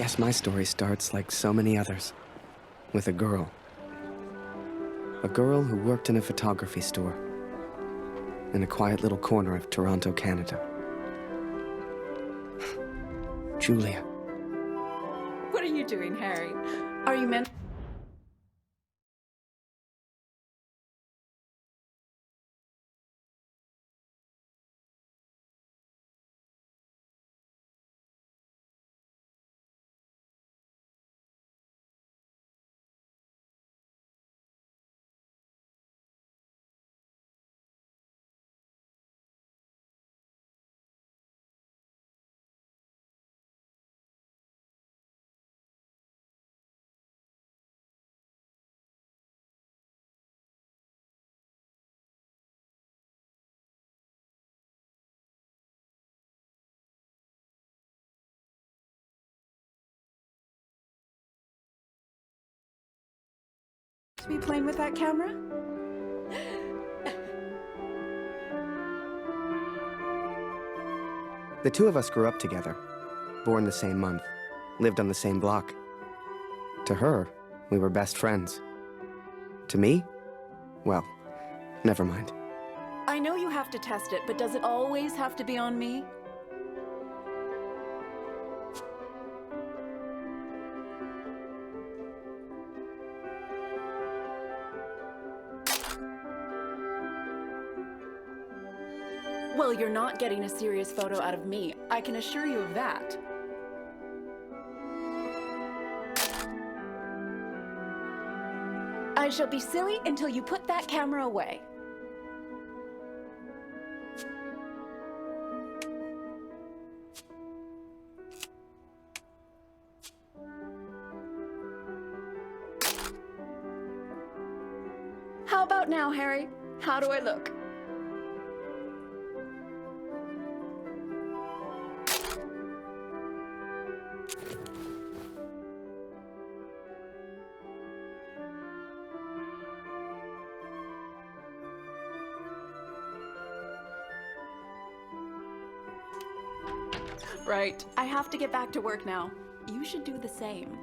guess my story starts like so many others, with a girl. A girl who worked in a photography store in a quiet little corner of Toronto, Canada. Julia. What are you doing, Harry? Are you meant... to be playing with that camera? The two of us grew up together, born the same month, lived on the same block. To her, we were best friends. To me, well, never mind. I know you have to test it, but does it always have to be on me? Well, you're not getting a serious photo out of me. I can assure you of that. I shall be silly until you put that camera away. How about now, Harry? How do I look? Right. I have to get back to work now. You should do the same.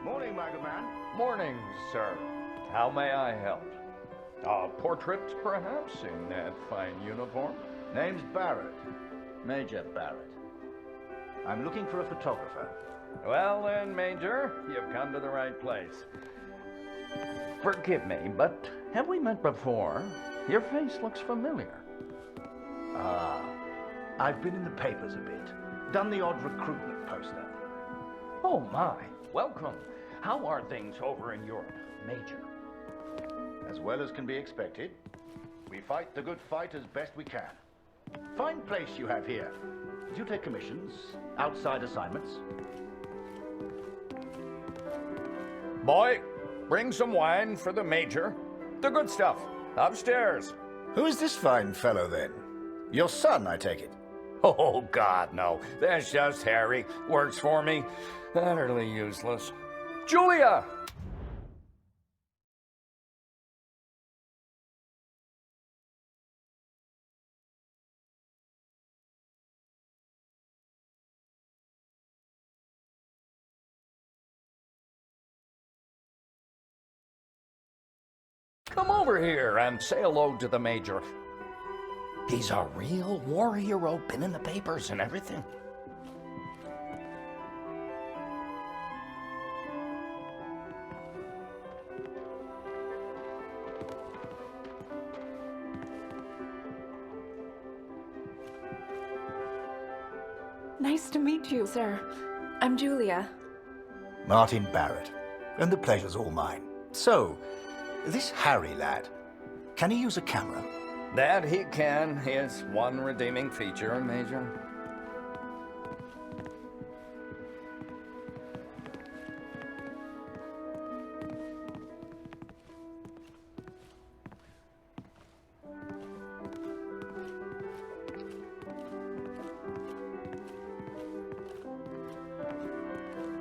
Morning, Man. Morning, sir. How may I help? Portrait, perhaps, in that fine uniform? Name's Barrett. Major Barrett. I'm looking for a photographer. Well then, Major, you've come to the right place. Forgive me, but have we met before? Your face looks familiar. I've been in the papers a bit. Done the odd recruitment poster. Oh my, welcome. How are things over in Europe, Major? As well as can be expected. We fight the good fight as best we can. Fine place you have here. Do you take commissions? Outside assignments? Boy, bring some wine for the Major. The good stuff. Upstairs. Who is this fine fellow, then? Your son, I take it? Oh, God, no. That's just Harry. Works for me. Utterly useless. Julia! Come over here and say hello to the Major. He's a real war hero, been in the papers and everything. Nice to meet you, sir. I'm Julia. Martin Barrett. And the pleasure's all mine. So, this Harry lad, can he use a camera? That he can, his one redeeming feature, Major.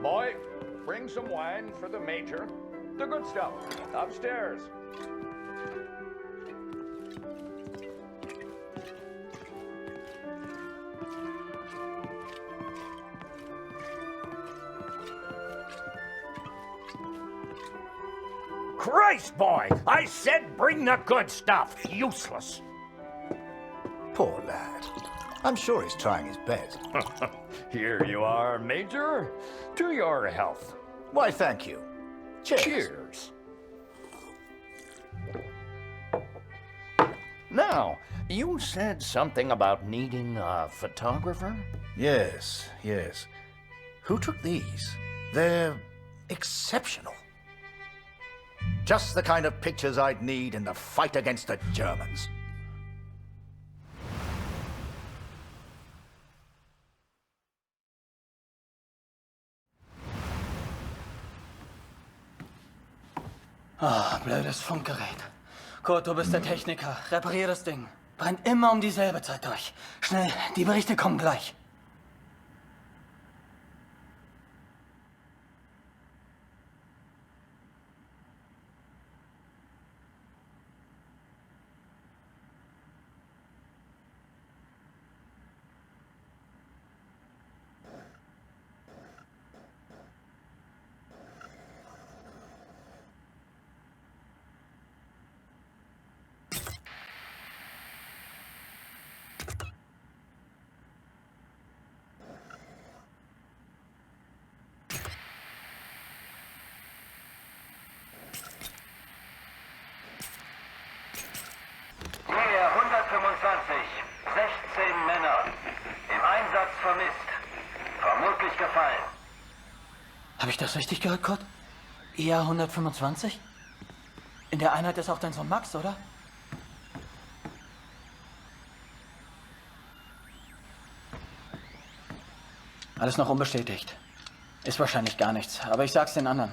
Boy, bring some wine for the Major. The good stuff. Upstairs. Christ, boy! I said bring the good stuff. Useless. Poor lad. I'm sure he's trying his best. Here you are, Major. To your health. Why, thank you. Cheers. Cheers. Now, you said something about needing a photographer? Yes, yes. Who took these? They're exceptional. Just the kind of pictures I'd need in the fight against the Germans. Ah, blödes Funkgerät. Kurt, du bist der Techniker. Reparier das Ding. Brennt immer um dieselbe Zeit durch. Schnell, die Berichte kommen gleich. Nähe 125, 16 Männer. Im Einsatz vermisst. Vermutlich gefallen. Habe ich das richtig gehört, Kurt? EA 125? In der Einheit ist auch dein Sohn Max, oder? Alles noch unbestätigt. Ist wahrscheinlich gar nichts, aber ich sag's den anderen.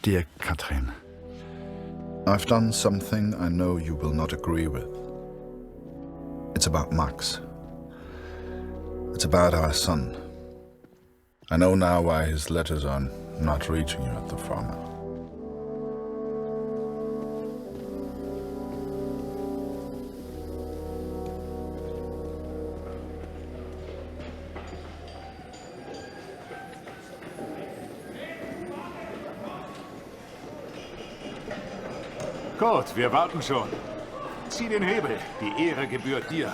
Dear Katrin, I've done something I know you will not agree with. It's about Max. It's about our son. I know now why his letters are not reaching you at the farm. Kurt, wir warten schon. Zieh den Hebel. Die Ehre gebührt dir.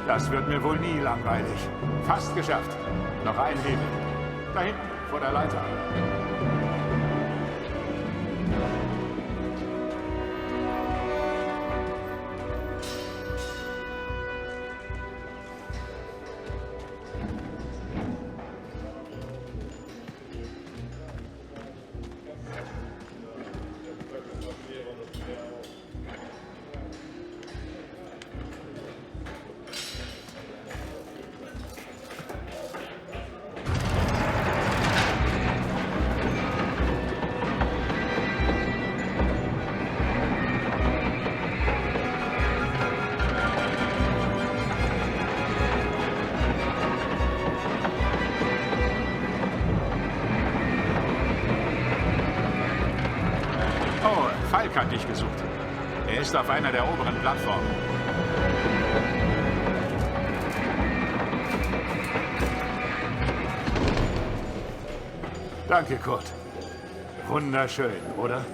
Das wird mir wohl nie langweilig. Fast geschafft. Noch ein Hebel. Da hinten, vor der Leiter. Falk hat dich gesucht. Er ist auf einer der oberen Plattformen. Danke, Kurt. Wunderschön, oder?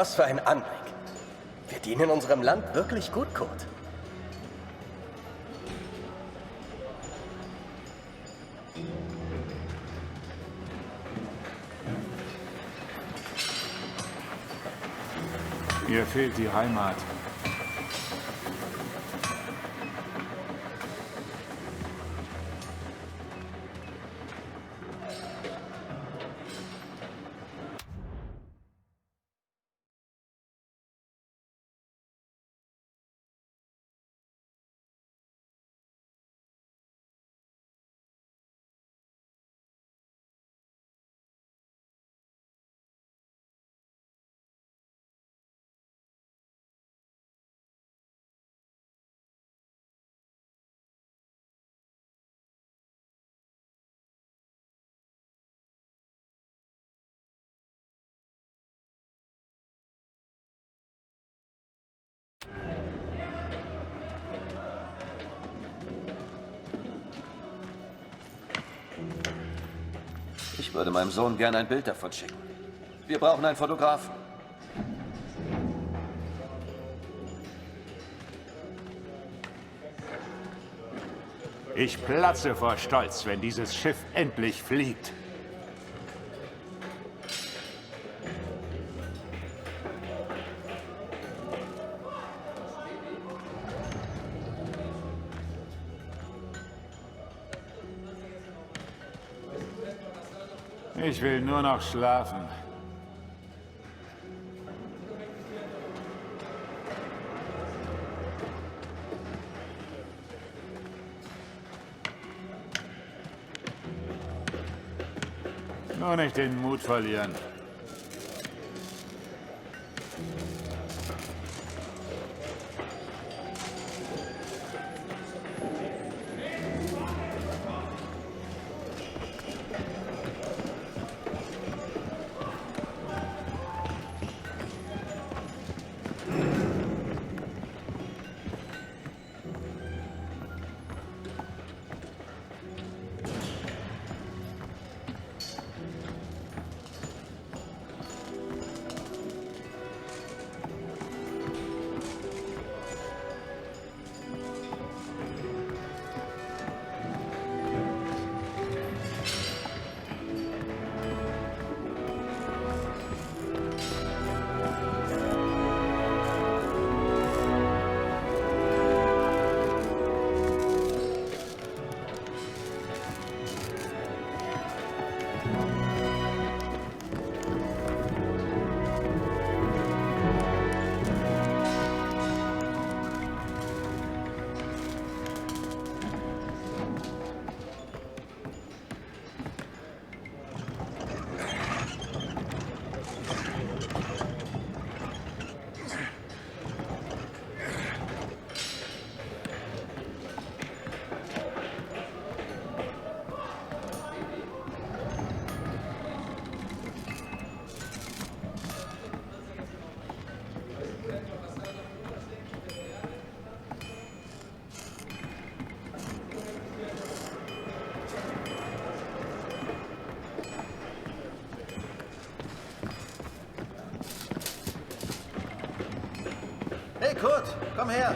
Was für ein Anblick. Wir dienen unserem Land wirklich gut, Kurt. Mir fehlt die Heimat. Ich würde meinem Sohn gern ein Bild davon schicken. Wir brauchen einen Fotografen. Ich platze vor Stolz, wenn dieses Schiff endlich fliegt. Ich will nur noch schlafen. Nur nicht den Mut verlieren. Hey Kurt, komm her.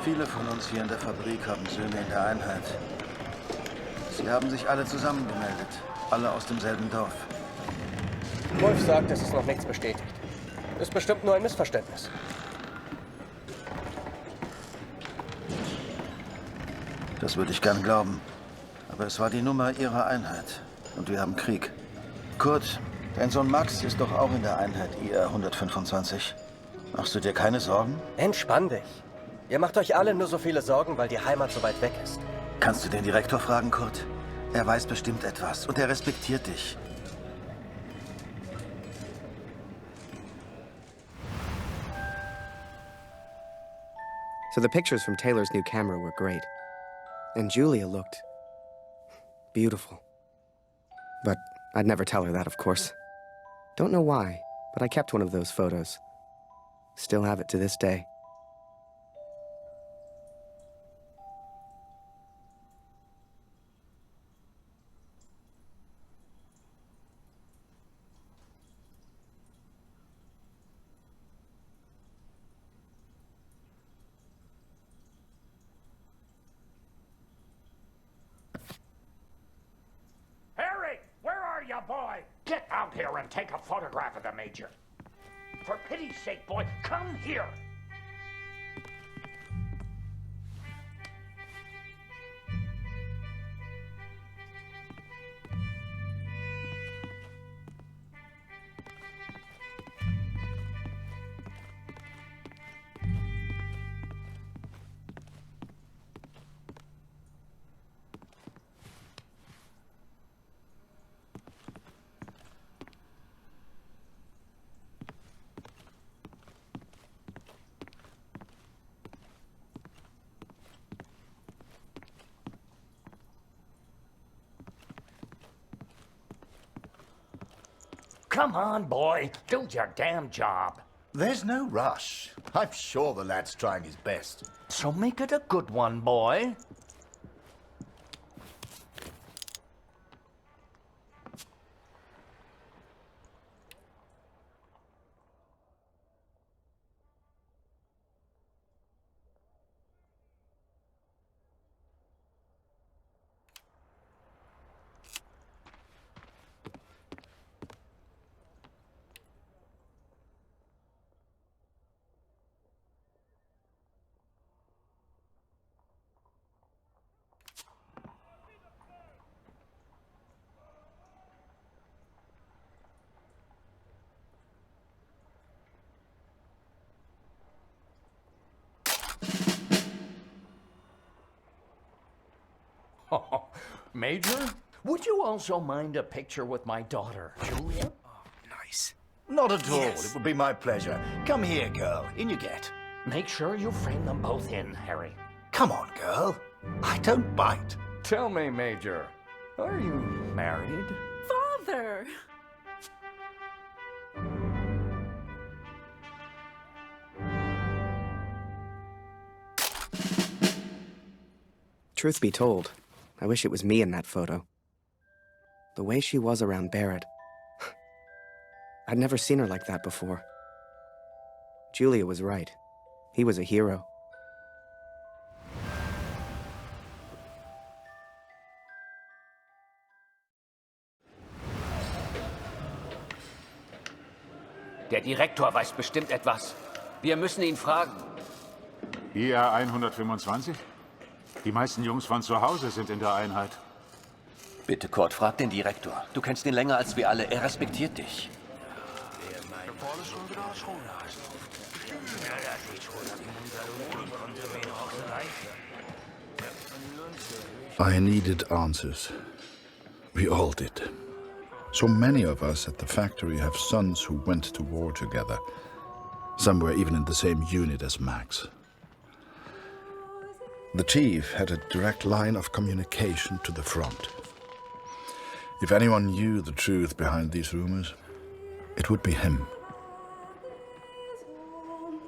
Viele von uns hier in der Fabrik haben Söhne in der Einheit. Sie haben sich alle zusammengemeldet. Alle aus demselben Dorf. Wolf sagt, es ist noch nichts bestätigt. Ist bestimmt nur ein Missverständnis. Das würde ich gern glauben. Aber es war die Nummer ihrer Einheit. Und wir haben Krieg. Kurt, dein Sohn Max ist doch auch in der Einheit IR 125. Machst du dir keine Sorgen? Entspann dich. Ihr macht euch alle nur so viele Sorgen, weil die Heimat so weit weg ist. Kannst du den Direktor fragen, Kurt? Er weiß bestimmt etwas und er respektiert dich. So the pictures from Taylor's new camera were great. And Julia looked beautiful. But I'd never tell her that, of course. Don't know why, but I kept one of those photos. Still have it to this day. boy! Get out here and take a photograph of the Major. For pity's sake, boy, come here! Come on, boy. Do your damn job. There's no rush. I'm sure the lad's trying his best. So make it a good one, boy. Major, would you also mind a picture with my daughter, Julia? Oh, nice. Not at all. It would be my pleasure. Come here, girl. In you get. Make sure you frame them both in, Harry. Come on, girl. I don't bite. Tell me, Major, are you married? Father! Truth be told, I wish it was me in that photo. The way she was around Barrett. I'd never seen her like that before. Julia was right. He was a hero. Der Direktor weiß bestimmt etwas. Wir müssen ihn fragen. IR 125? Die meisten Jungs von zu Hause sind in der Einheit. Bitte, Kurt, frag den Direktor. Du kennst ihn länger als wir alle. Er respektiert dich. I needed answers. We all did. So many of us at the factory have sons who went to war together. Some were even in the same unit as Max. The chief had a direct line of communication to the front. If anyone knew the truth behind these rumors, it would be him.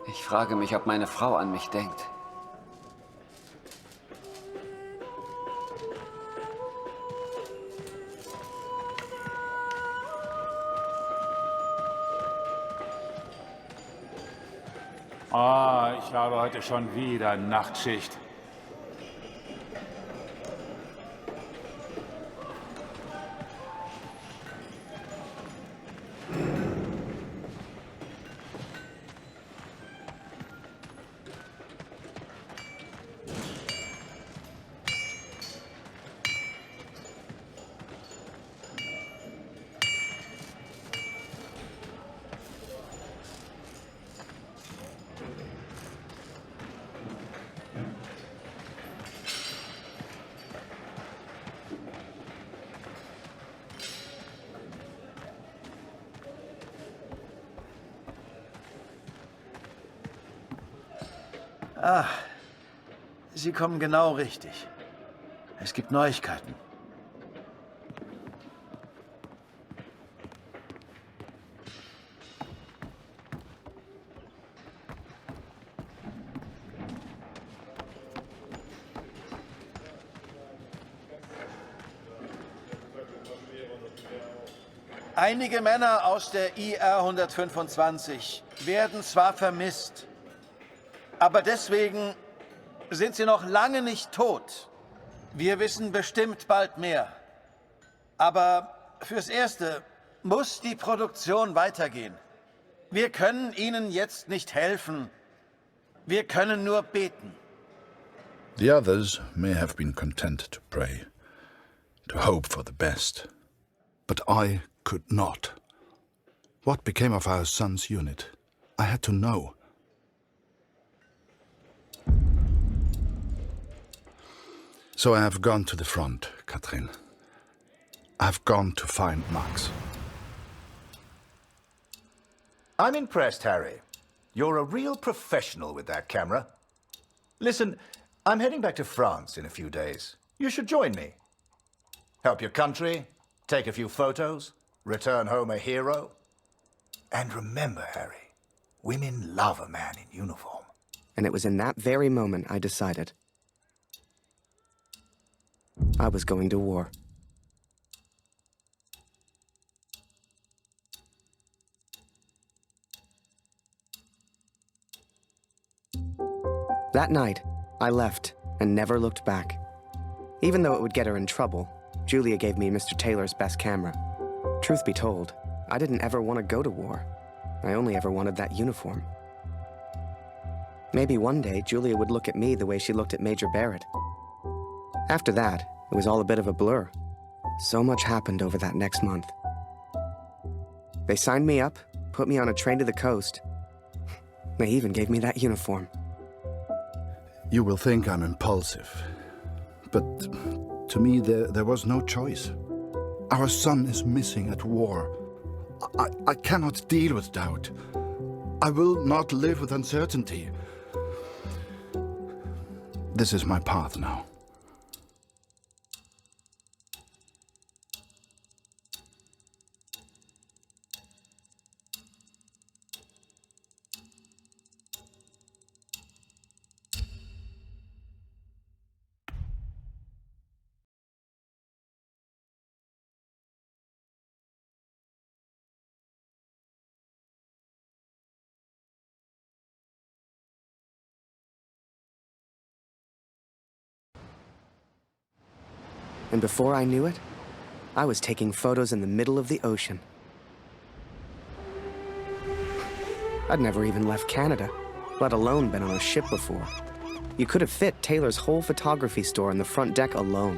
Ich frage mich, ob meine Frau an mich denkt. Ah, ich habe heute schon wieder Nachtschicht. Ah, Sie kommen genau richtig. Es gibt Neuigkeiten. Einige Männer aus der IR 125 werden zwar vermisst, aber deswegen sind sie noch lange nicht tot. Wir wissen bestimmt bald mehr. Aber fürs Erste muss die Produktion weitergehen. Wir können Ihnen jetzt nicht helfen. Wir können nur beten. The others may have been content to pray, to hope for the best. But I could not. What became of our son's unit? I had to know. So I have gone to the front, Katrin. I've gone to find Max. I'm impressed, Harry. You're a real professional with that camera. Listen, I'm heading back to France in a few days. You should join me. Help your country, take a few photos, return home a hero. And remember, Harry, women love a man in uniform. And it was in that very moment I decided I was going to war. That night, I left and never looked back. Even though it would get her in trouble, Julia gave me Mr. Taylor's best camera. Truth be told, I didn't ever want to go to war. I only ever wanted that uniform. Maybe one day Julia would look at me the way she looked at Major Barrett. After that, it was all a bit of a blur. So much happened over that next month. They signed me up, put me on a train to the coast. They even gave me that uniform. You will think I'm impulsive, but to me there was no choice. Our son is missing at war. I cannot deal with doubt. I will not live with uncertainty. This is my path now. And before I knew it, I was taking photos in the middle of the ocean. I'd never even left Canada, let alone been on a ship before. You could have fit Taylor's whole photography store on the front deck alone.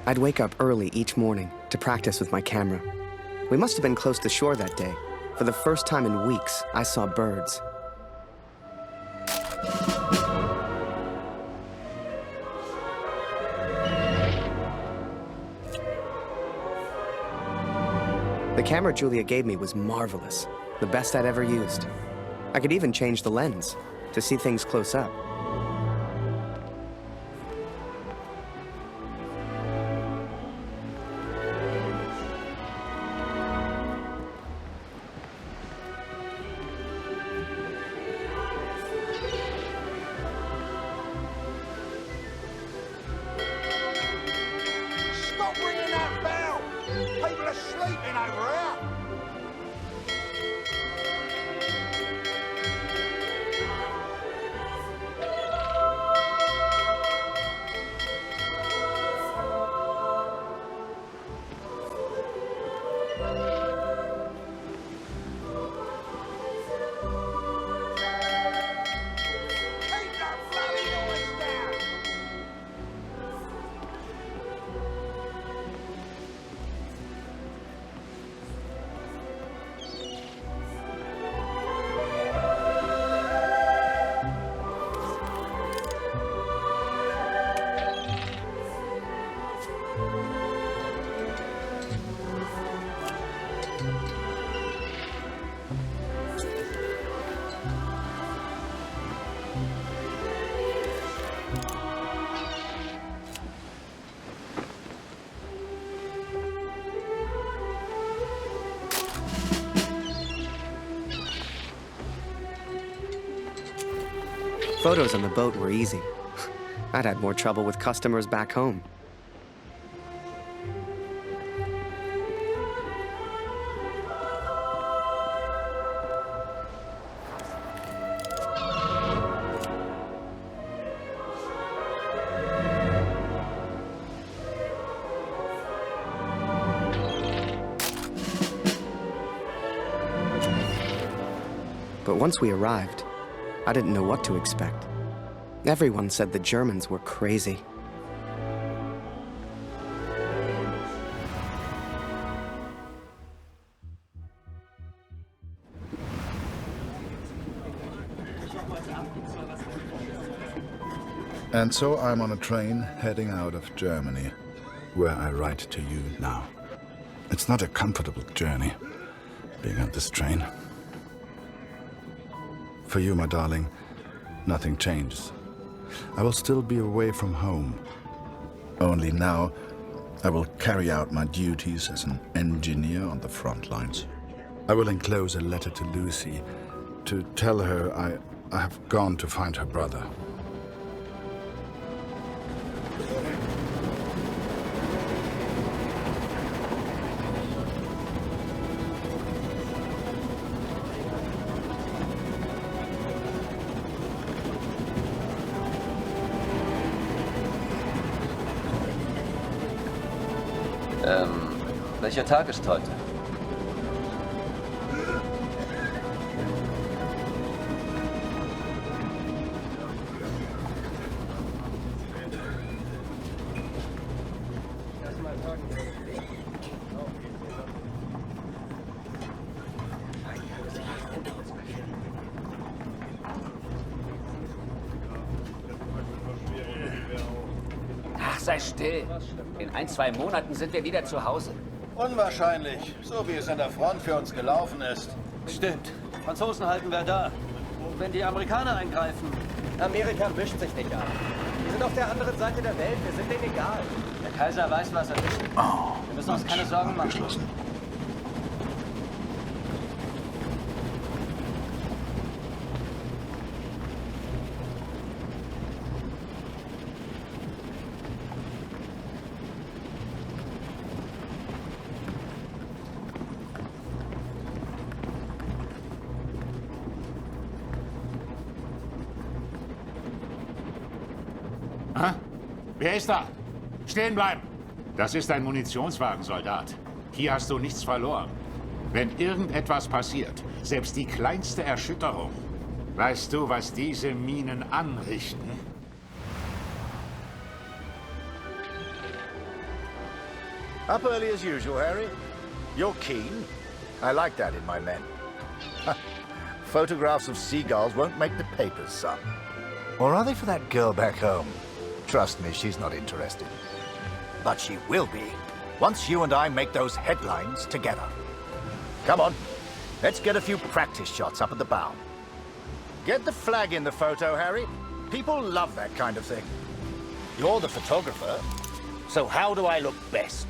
I'd wake up early each morning to practice with my camera. We must have been close to shore that day. For the first time in weeks, I saw birds. The camera Julia gave me was marvelous, the best I'd ever used. I could even change the lens to see things close up. Stop ringing that bell! People are sleeping over here! Keep that bloody noise down! Photos on the boat were easy. I'd had more trouble with customers back home. But once we arrived, I didn't know what to expect. Everyone said the Germans were crazy. And so I'm on a train heading out of Germany, where I write to you now. It's not a comfortable journey, being on this train. For you, my darling, nothing changes. I will still be away from home. Only now, I will carry out my duties as an engineer on the front lines. I will enclose a letter to Lucy to tell her I have gone to find her brother. Welcher Tag ist heute? Ach, sei still. In 1-2 Monaten sind wir wieder zu Hause. Unwahrscheinlich, so wie es an der Front für uns gelaufen ist. Stimmt. Franzosen halten wir da. Wenn die Amerikaner eingreifen. Amerika mischt sich nicht ein. Wir sind auf der anderen Seite der Welt, wir sind denen egal. Der Kaiser weiß, was er ist. Wir müssen uns keine Sorgen machen. Wer ist da? Stehen bleiben! Das ist ein Munitionswagen, Soldat. Hier hast du nichts verloren. Wenn irgendetwas passiert, selbst die kleinste Erschütterung, weißt du, was diese Minen anrichten? Up early as usual, Harry. You're keen. I like that in my men. Photographs of seagulls won't make the papers, son. Or are they for that girl back home? Trust me, she's not interested. But she will be, once you and I make those headlines together. Come on, let's get a few practice shots up at the bow. Get the flag in the photo, Harry. People love that kind of thing. You're the photographer, so how do I look best?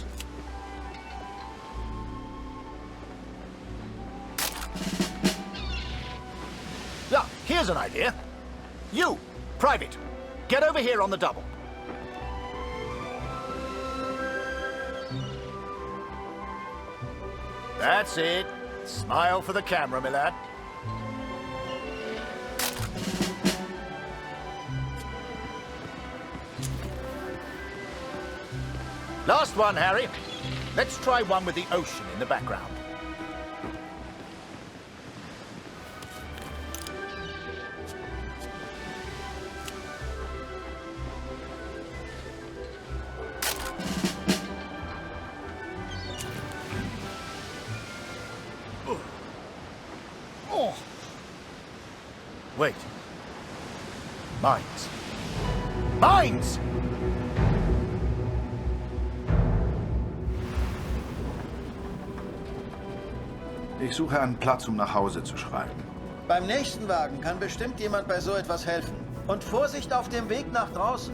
Yeah, here's an idea. You, Private, get over here on the double. That's it. Smile for the camera, my lad. Last one, Harry. Let's try one with the ocean in the background. Wait. Mines. Mines! Ich suche einen Platz, um nach Hause zu schreiben. Beim nächsten Wagen kann bestimmt jemand bei so etwas helfen. Und Vorsicht auf dem Weg nach draußen.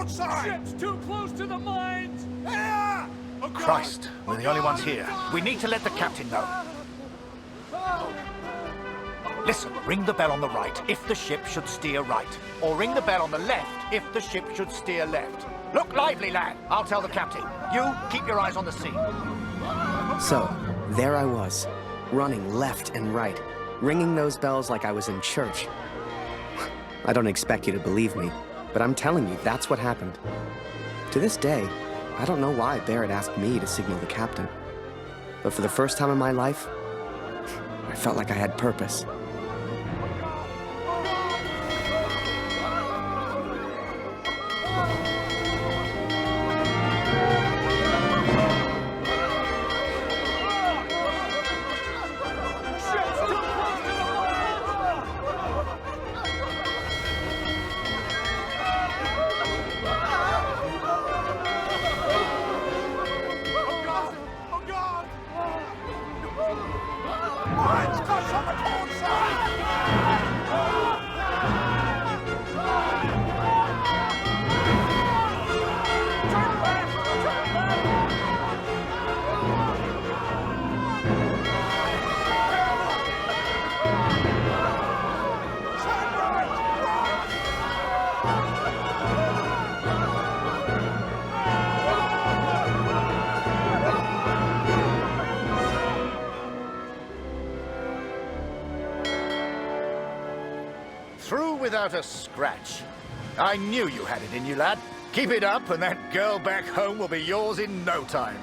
port side! Ship's too close to the mines! Here! Christ, we're the only ones here. We need to let the captain know. Listen, ring the bell on the right if the ship should steer right. Or ring the bell on the left if the ship should steer left. Look lively, lad. I'll tell the captain. You, keep your eyes on the sea. So, there I was, running left and right, ringing those bells like I was in church. I don't expect you to believe me, but I'm telling you, that's what happened. To this day, I don't know why Barrett asked me to signal the captain. But for the first time in my life, I felt like I had purpose. Through without a scratch. I knew you had it in you, lad. Keep it up and that girl back home will be yours in no time.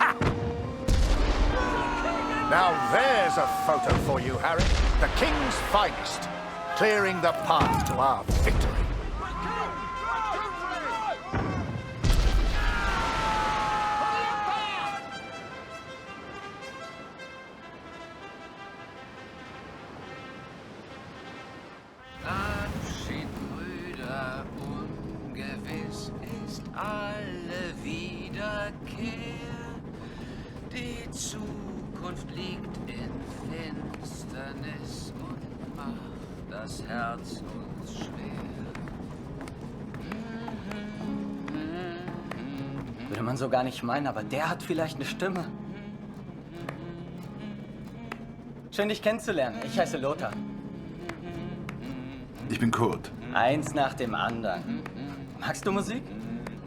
Ha! Now there's a photo for you, Harry. The King's finest. Clearing the path to our victory. Abschied, Brüder, ungewiss ist alle Wiederkehr. Die Zukunft liegt in Finsternis und macht das Herz uns schwer. Würde man so gar nicht meinen, aber der hat vielleicht eine Stimme. Schön, dich kennenzulernen. Ich heiße Lothar. Ich bin Kurt. Eins nach dem anderen. Magst du Musik?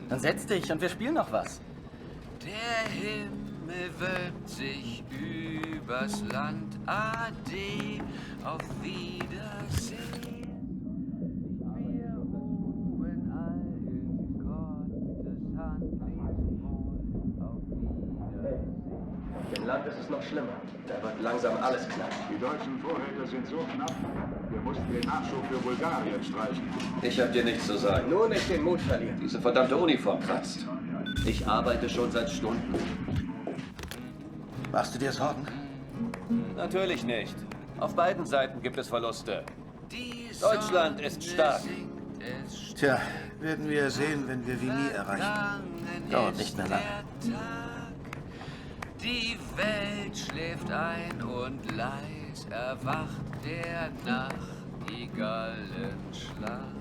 Dann setz dich und wir spielen noch was. Der Himmel wölbt sich übers Land. Ade, auf Wiedersehen. Wir ruhen all in Gottes Hand. Leben wohl, auf Wiedersehen. Im Land ist es noch schlimmer. Da wird langsam alles knapp. Die deutschen Vorräte sind so knapp, wir mussten den Nachschub für Bulgarien streichen. Ich hab dir nichts zu sagen. Nur nicht den Mut verlieren. Diese verdammte Uniform kratzt. Ich arbeite schon seit Stunden. Machst du dir Sorgen? Natürlich nicht. Auf beiden Seiten gibt es Verluste. Deutschland ist stark. Tja, werden wir sehen, wenn wir Vimy erreichen. Dauert nicht mehr lange. Die Welt schläft ein und leis erwacht der Nachtigallenschlag.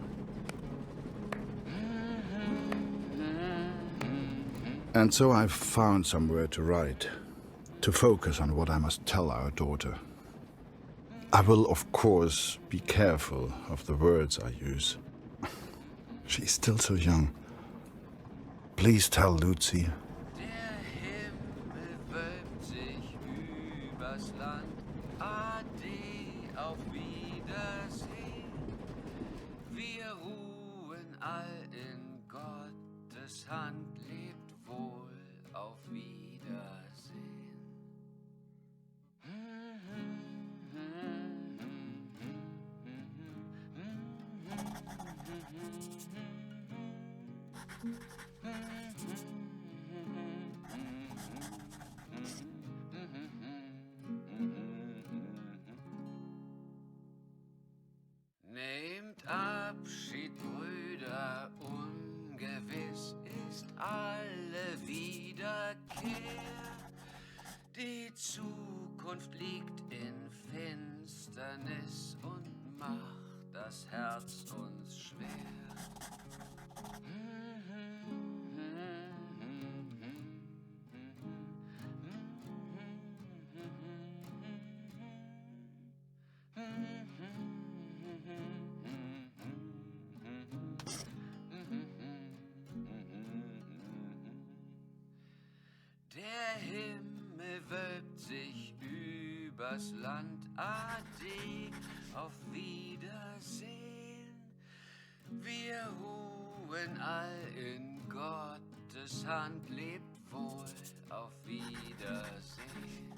And so I've found somewhere to write, to focus on what I must tell our daughter. I will, of course, be careful of the words I use. She's still so young. Please tell Lucy. Der Himmel wölbt sich übers Land. Ade, auf Wiedersehen. Wir ruhen all in Gottes Hand. Lebt wohl, auf Wiedersehen. Nehmt Abschied, Brüder, ungewiss ist alle Wiederkehr. Die Zukunft liegt in Finsternis und macht das Herz uns schwer. übers Land. Ade, auf Wiedersehen. Wir ruhen all in Gottes Hand, lebt wohl, auf Wiedersehen.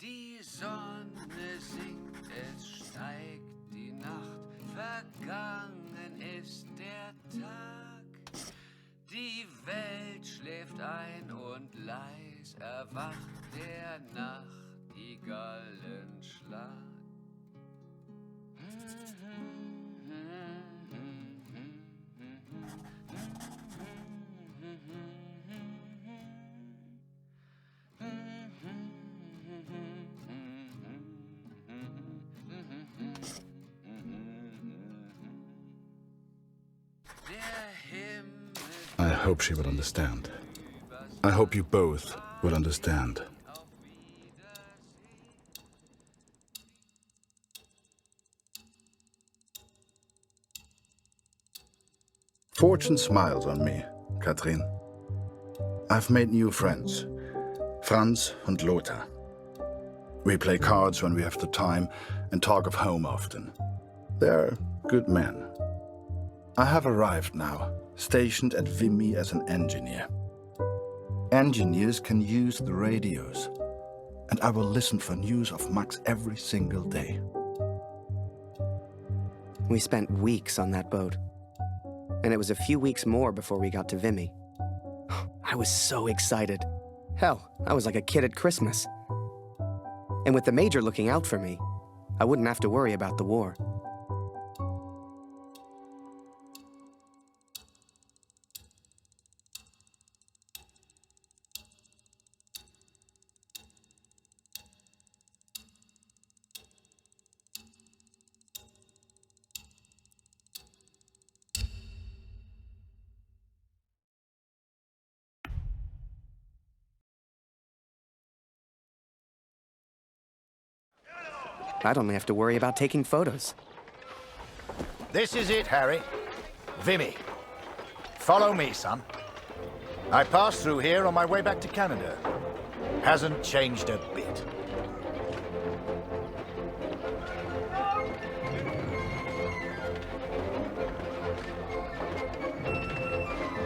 Die Sonne sinkt, es steigt die Nacht, vergangen ist der Tag. Die Welt schläft ein und leis erwacht der Nachtigallenschlag. I hope she will understand. I hope you both will understand. Fortune smiles on me, Katrin. I've made new friends, Franz and Lothar. We play cards when we have the time and talk of home often. They're good men. I have arrived now, stationed at Vimy as an engineer. Engineers can use the radios, and I will listen for news of Max every single day. We spent weeks on that boat, and it was a few weeks more before we got to Vimy. I was so excited. Hell, I was like a kid at Christmas. And with the Major looking out for me, I wouldn't have to worry about the war. I'd only have to worry about taking photos. This is it, Harry. Vimy. Follow me, son. I passed through here on my way back to Canada. Hasn't changed a bit.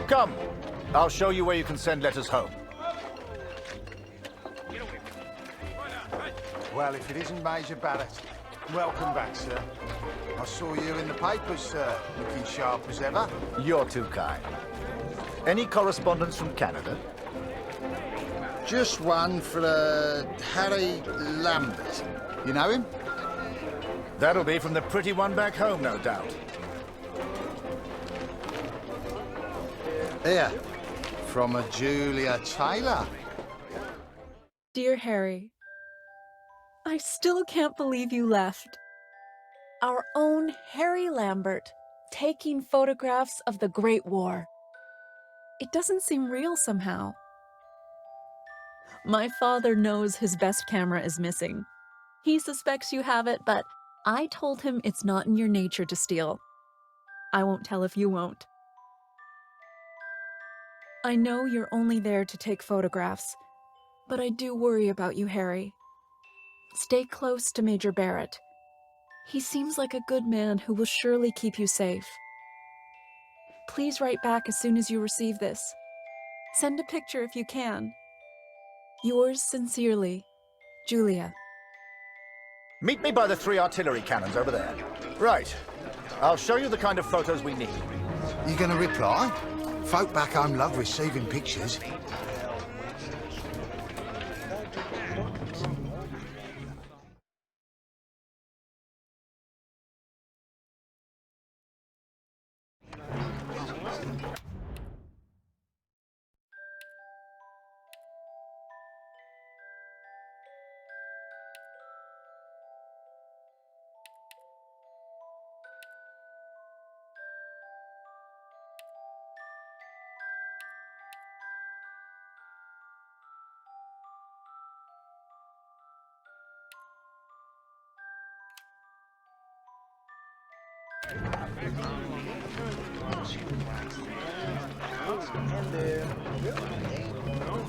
Come, I'll show you where you can send letters home. Well, if it isn't Major Barrett, welcome back, sir. I saw you in the papers, sir, looking sharp as ever. You're too kind. Any correspondence from Canada? Just one for Harry Lambert. You know him? That'll be from the pretty one back home, no doubt. Here, from a Julia Taylor. Dear Harry, I still can't believe you left. Our own Harry Lambert, taking photographs of the Great War. It doesn't seem real somehow. My father knows his best camera is missing. He suspects you have it, but I told him it's not in your nature to steal. I won't tell if you won't. I know you're only there to take photographs, but I do worry about you, Harry. Stay close to Major Barrett. He seems like a good man who will surely keep you safe. Please write back as soon as you receive this. Send a picture if you can. Yours sincerely, Julia. Meet me by the 3 artillery cannons over there. Right. I'll show you the kind of photos we need. You gonna reply? Folk back home love receiving pictures.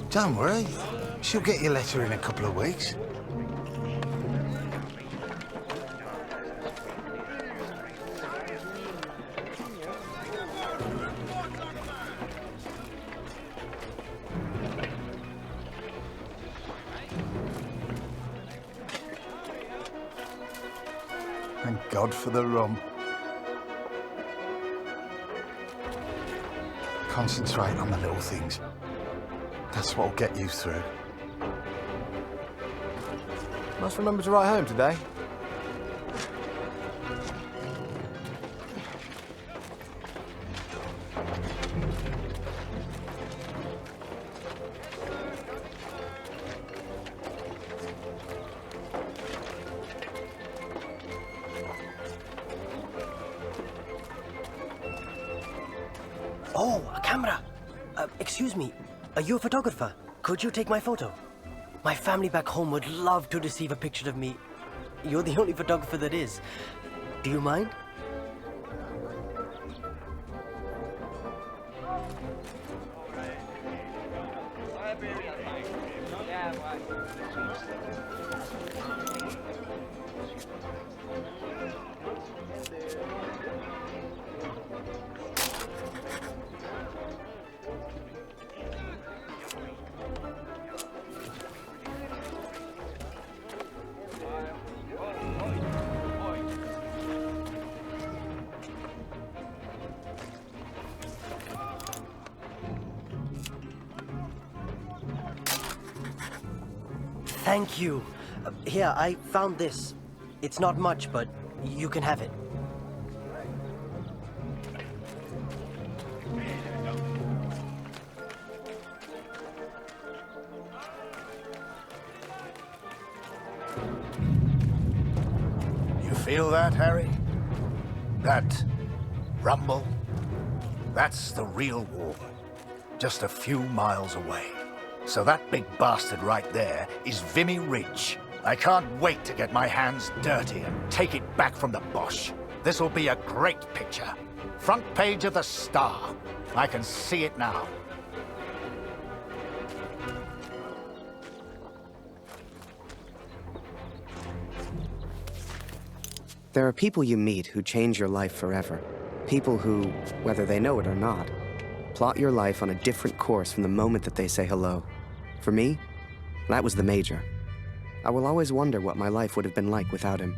Don't worry. She'll get your letter in a couple of weeks. Thank God for the rum. Concentrate on the little things. That's what'll get you through. Must remember to write home today. Oh, a camera! Excuse me, are you a photographer? Could you take my photo? My family back home would love to receive a picture of me. You're the only photographer that is. Do you mind? Thank you. Here, I found this. It's not much, but you can have it. You feel that, Harry? That rumble? That's the real war. Just a few miles away. So that big bastard right there is Vimy Ridge. I can't wait to get my hands dirty and take it back from the Bosch. This'll be a great picture. Front page of the Star. I can see it now. There are people you meet who change your life forever. People who, whether they know it or not, plot your life on a different course from the moment that they say hello. For me, that was the Major. I will always wonder what my life would have been like without him.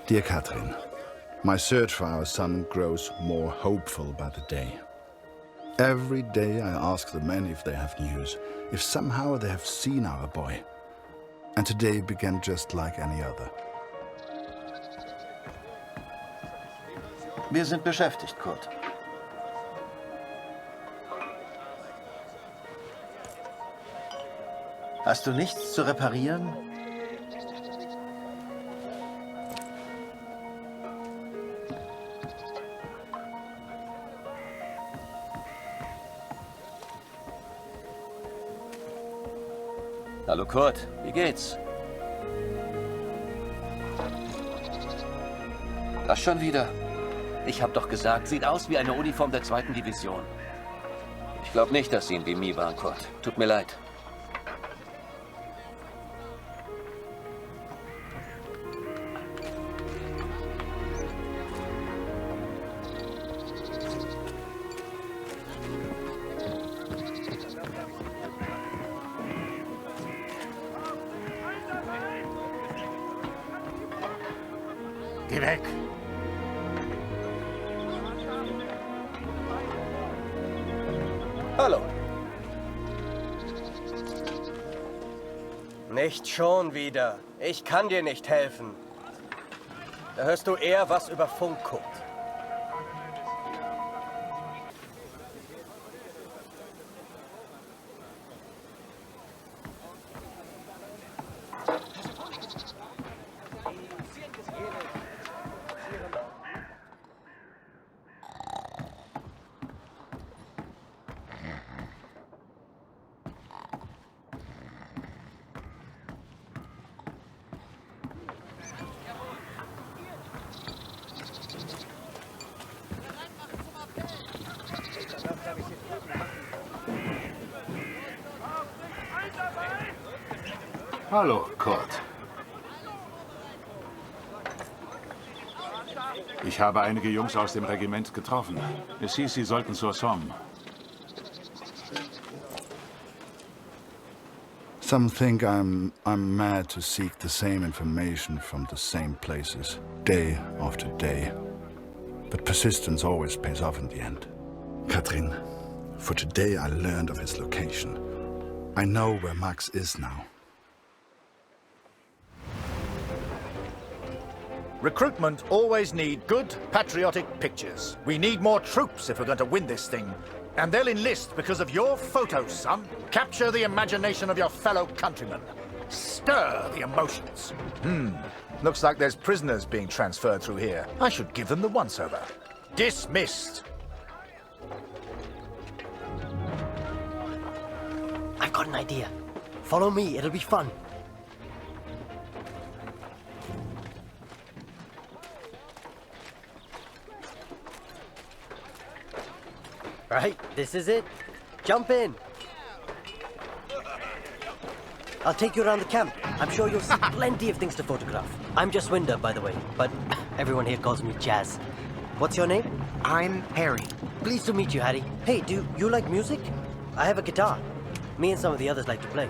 Dear Catherine, my search for our son grows more hopeful by the day. Every day I ask the men if they have news, if somehow they have seen our boy. And today began just like any other. Wir sind beschäftigt, Kurt. Hast du nichts zu reparieren? Hallo Kurt, wie geht's? Das schon wieder? Ich hab doch gesagt, sieht aus wie eine Uniform der 2. Division. Ich glaube nicht, dass Sie in Vimy waren, Kurt. Tut mir leid. Geh weg! Hallo. Nicht schon wieder. Ich kann dir nicht helfen. Da hörst du eher was über Funk, Kurt. Hallo, Kurt. Ich habe einige Jungs aus dem Regiment getroffen. Es hieß, sie sollten zur Somme. Some think I'm mad to seek the same information from the same places, day after day. But persistence always pays off in the end. Katrin, for today I learned of his location. I know where Max is now. Recruitment always need good, patriotic pictures. We need more troops if we're going to win this thing. And they'll enlist because of your photos, son. Capture the imagination of your fellow countrymen. Stir the emotions. Looks like there's prisoners being transferred through here. I should give them the once-over. Dismissed. I've got an idea. Follow me, it'll be fun. Right, this is it. Jump in. I'll take you around the camp. I'm sure you'll see plenty of things to photograph. I'm just Winder, by the way, but everyone here calls me Jazz. What's your name? I'm Harry. Pleased to meet you, Harry. Hey, do you like music? I have a guitar. Me and some of the others like to play.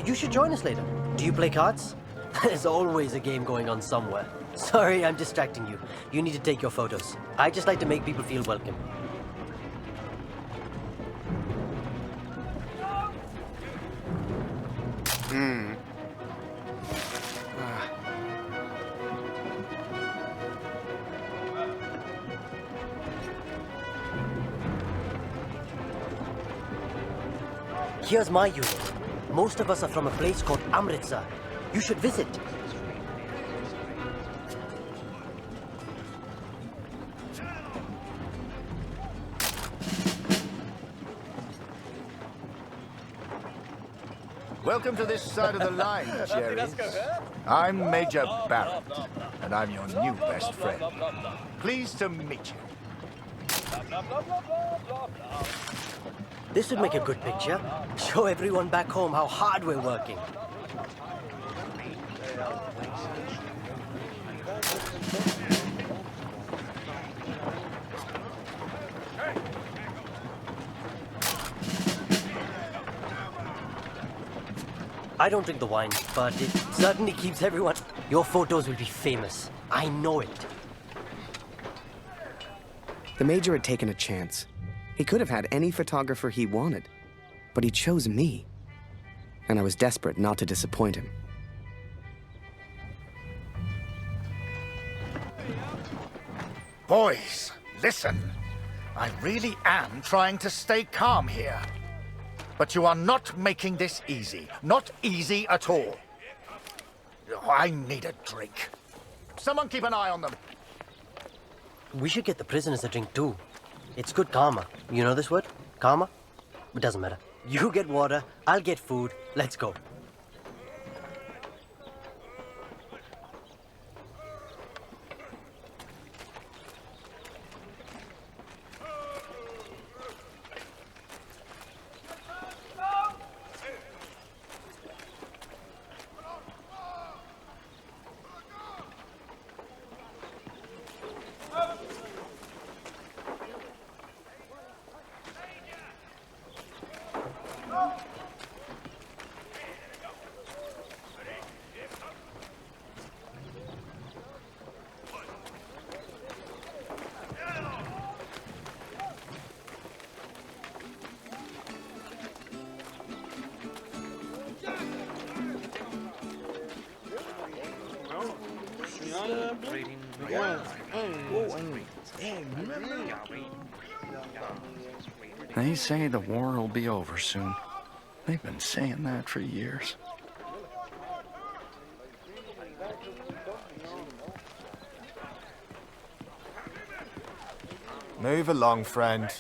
You should join us later. Do you play cards? There's always a game going on somewhere. Sorry, I'm distracting you. You need to take your photos. I just like to make people feel welcome. Here's my unit. Most of us are from a place called Amritsar. You should visit. Welcome to this side of the line, Jerry. I'm Major Barrett, and I'm your new best friend. Pleased to meet you. This would make a good picture. Show everyone back home how hard we're working. I don't drink the wine, but it certainly keeps everyone... Your photos will be famous. I know it. The Major had taken a chance. He could have had any photographer he wanted, but he chose me. And I was desperate not to disappoint him. Boys, listen. I really am trying to stay calm here. But you are not making this easy. Not easy at all. Oh, I need a drink. Someone keep an eye on them. We should get the prisoners a drink too. It's good karma. You know this word? Karma? It doesn't matter. You get water, I'll get food. Let's go. They say the war will be over soon. They've been saying that for years. Move along, friend.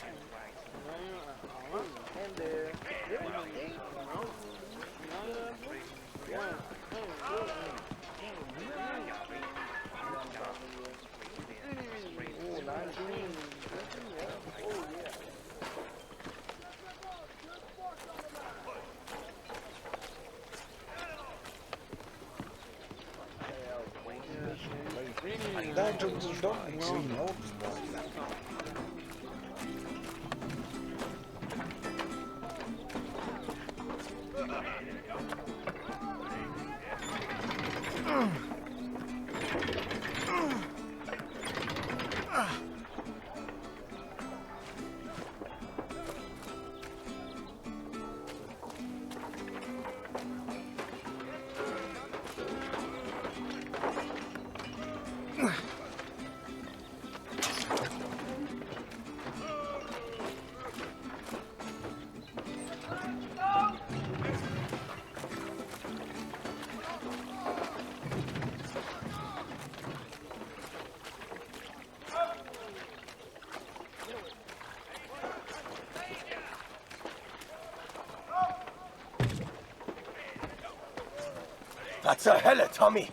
Was zur Hölle, Tommy?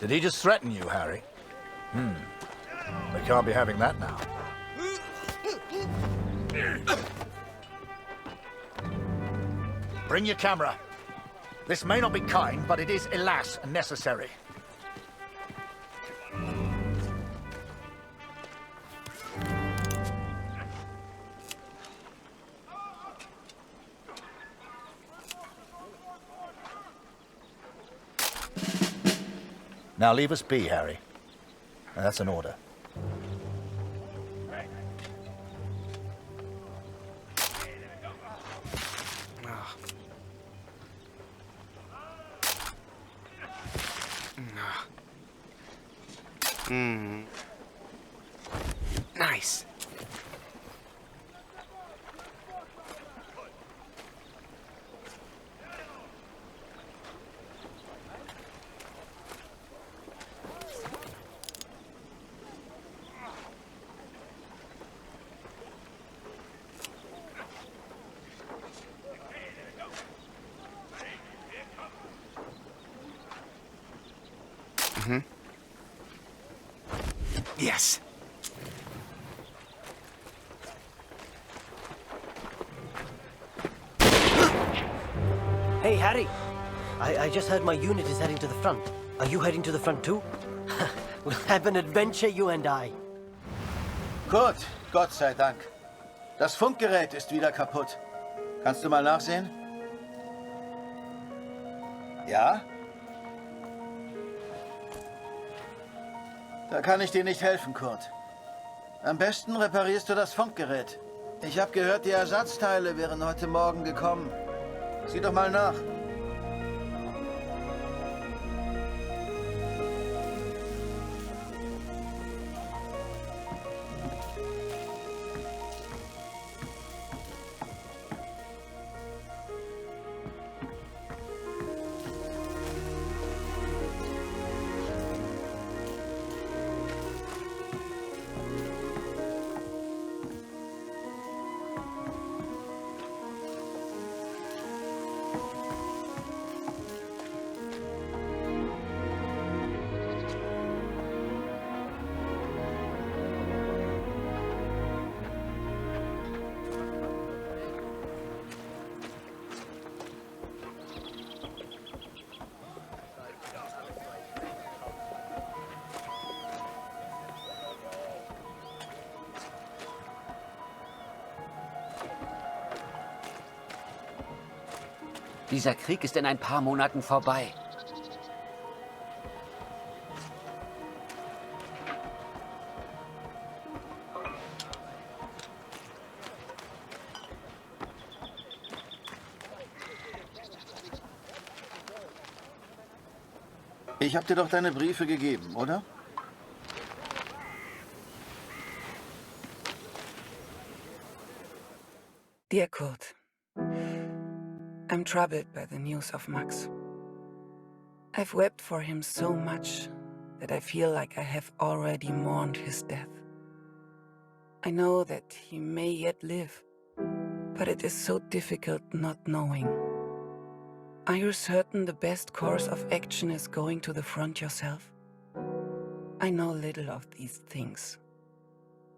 Did he just threaten you, Harry? We can't be having that now. Bring your camera. This may not be kind, but it is, alas, necessary. Now leave us be, Harry. That's an order. Nice. Yes. Hey, Harry. I just heard my unit is heading to the front. Are you heading to the front too? We'll have an adventure, you and I. Gut, Gott sei Dank. Das Funkgerät ist wieder kaputt. Kannst du mal nachsehen? Ja? Da kann ich dir nicht helfen, Kurt. Am besten reparierst du das Funkgerät. Ich habe gehört, die Ersatzteile wären heute Morgen gekommen. Sieh doch mal nach. Dieser Krieg ist in ein paar Monaten vorbei. Ich habe dir doch deine Briefe gegeben, oder? Dear Kurt, I'm troubled by the news of Max. I've wept for him so much that I feel like I have already mourned his death. I know that he may yet live, but it is so difficult not knowing. Are you certain the best course of action is going to the front yourself? I know little of these things,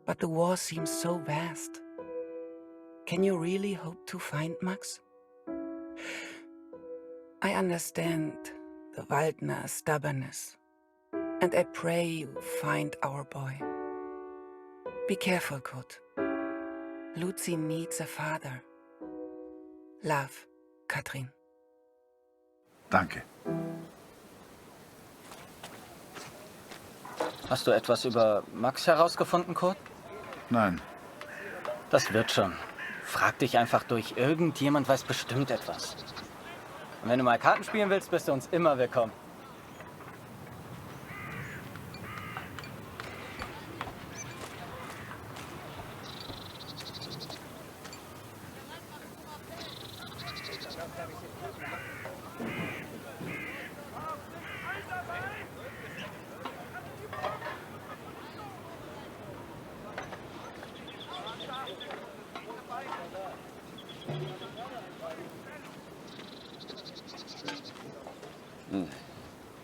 but the war seems so vast. Can you really hope to find Max? I understand the Waldner stubbornness, and I pray you find our boy. Be careful, Kurt. Lucy needs a father. Love, Katrin. Danke. Hast du etwas über Max herausgefunden, Kurt? Nein. Das wird schon. Frag dich einfach durch. Irgendjemand weiß bestimmt etwas. Und wenn du mal Karten spielen willst, bist du uns immer willkommen.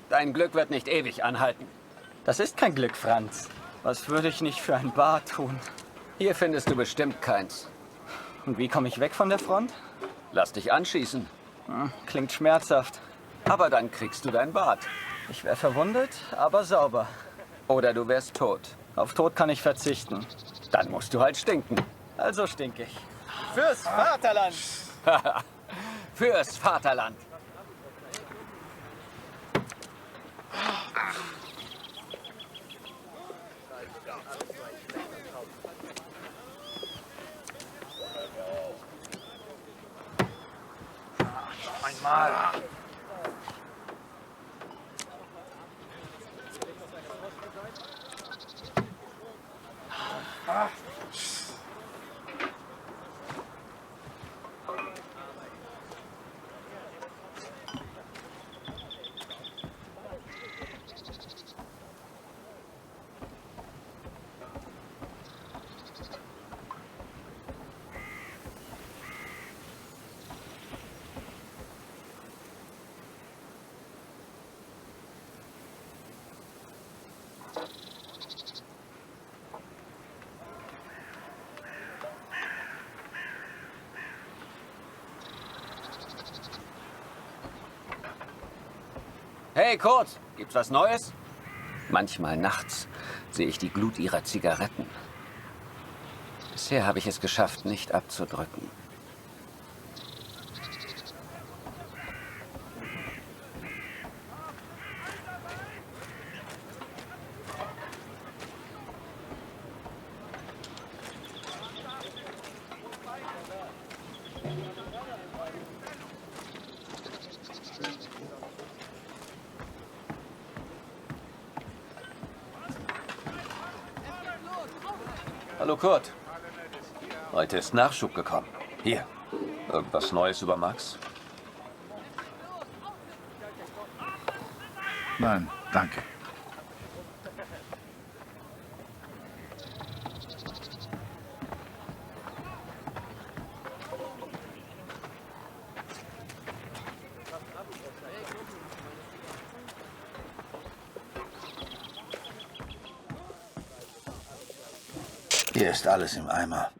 Dein Glück wird nicht ewig anhalten. Das ist kein Glück, Franz. Was würde ich nicht für ein Bar tun? Hier findest du bestimmt keins. Und wie komme ich weg von der Front? Lass dich anschießen. Klingt schmerzhaft. Aber dann kriegst du dein Bad. Ich wäre verwundet, aber sauber. Oder du wärst tot. Auf Tod kann ich verzichten. Dann musst du halt stinken. Also stink ich. Fürs Vaterland! Fürs Vaterland! Einmal. Hey Kurt, gibt's was Neues? Manchmal nachts sehe ich die Glut ihrer Zigaretten. Bisher habe ich es geschafft, nicht abzudrücken. Hallo Kurt. Heute ist Nachschub gekommen. Hier. Irgendwas Neues über Max? Nein, danke. Hier ist alles im Eimer.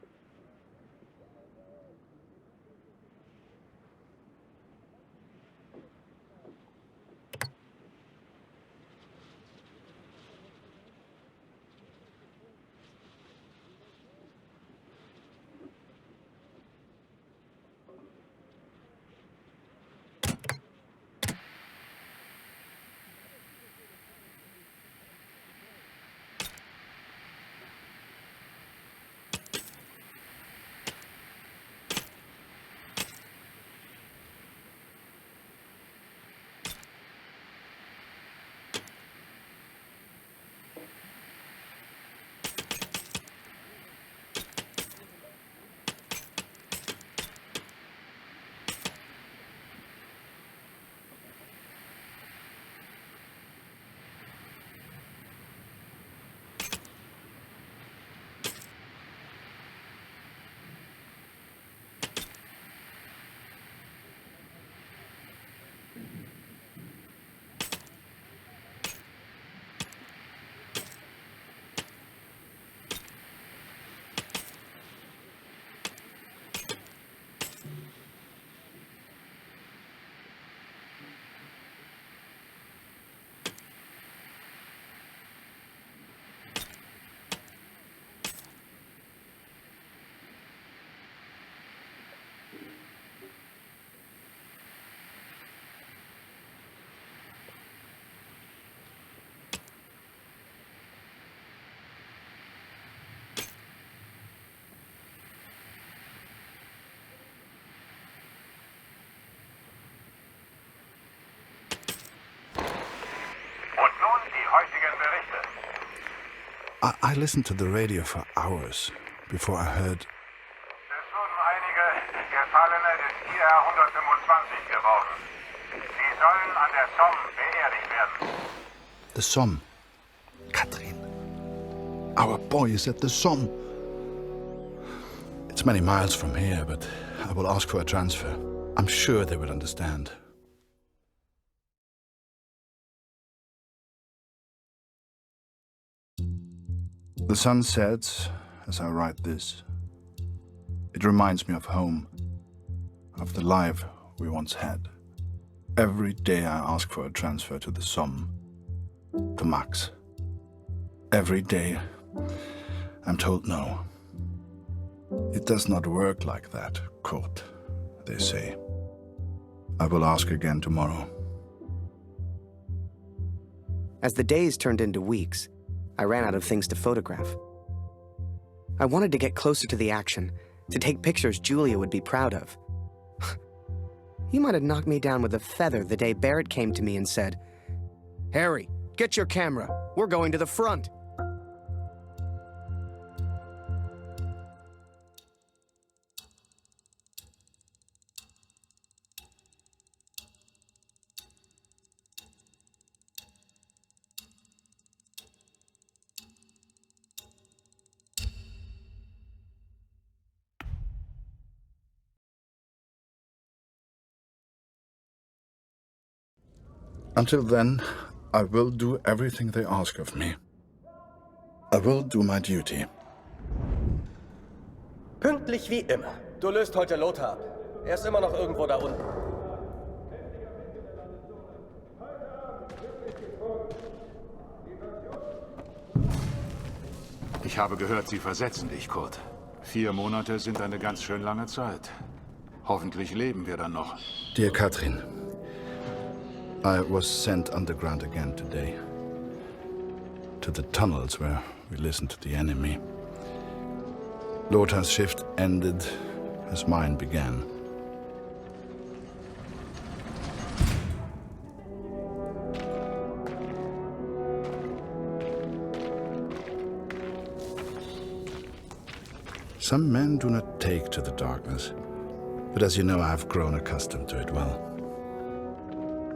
I listened to the radio for hours before I heard... Es wurden einige Gefallene des IR 125 geborgen. Sie sollen an der Somme beerdigt werden. The Somme. Katrin. Our boy is at the Somme. It's many miles from here, but I will ask for a transfer. I'm sure they will understand. The sun sets as I write this. It reminds me of home, of the life we once had. Every day I ask for a transfer to the Somme, to Max. Every day I'm told no. It does not work like that, Kurt, they say. I will ask again tomorrow. As the days turned into weeks, I ran out of things to photograph. I wanted to get closer to the action, to take pictures Julia would be proud of. You might have knocked me down with a feather the day Barrett came to me and said, "Harry, get your camera. We're going to the front." Until then, I will do everything they ask of me. I will do my duty. Pünktlich wie immer. Du löst heute Lothar ab. Er ist immer noch irgendwo da unten. Ich habe gehört, Sie versetzen dich, Kurt. 4 Monate sind eine ganz schön lange Zeit. Hoffentlich leben wir dann noch. Dear Katrin, I was sent underground again today. To the tunnels where we listened to the enemy. Lothar's shift ended as mine began. Some men do not take to the darkness, but as you know, I have grown accustomed to it well.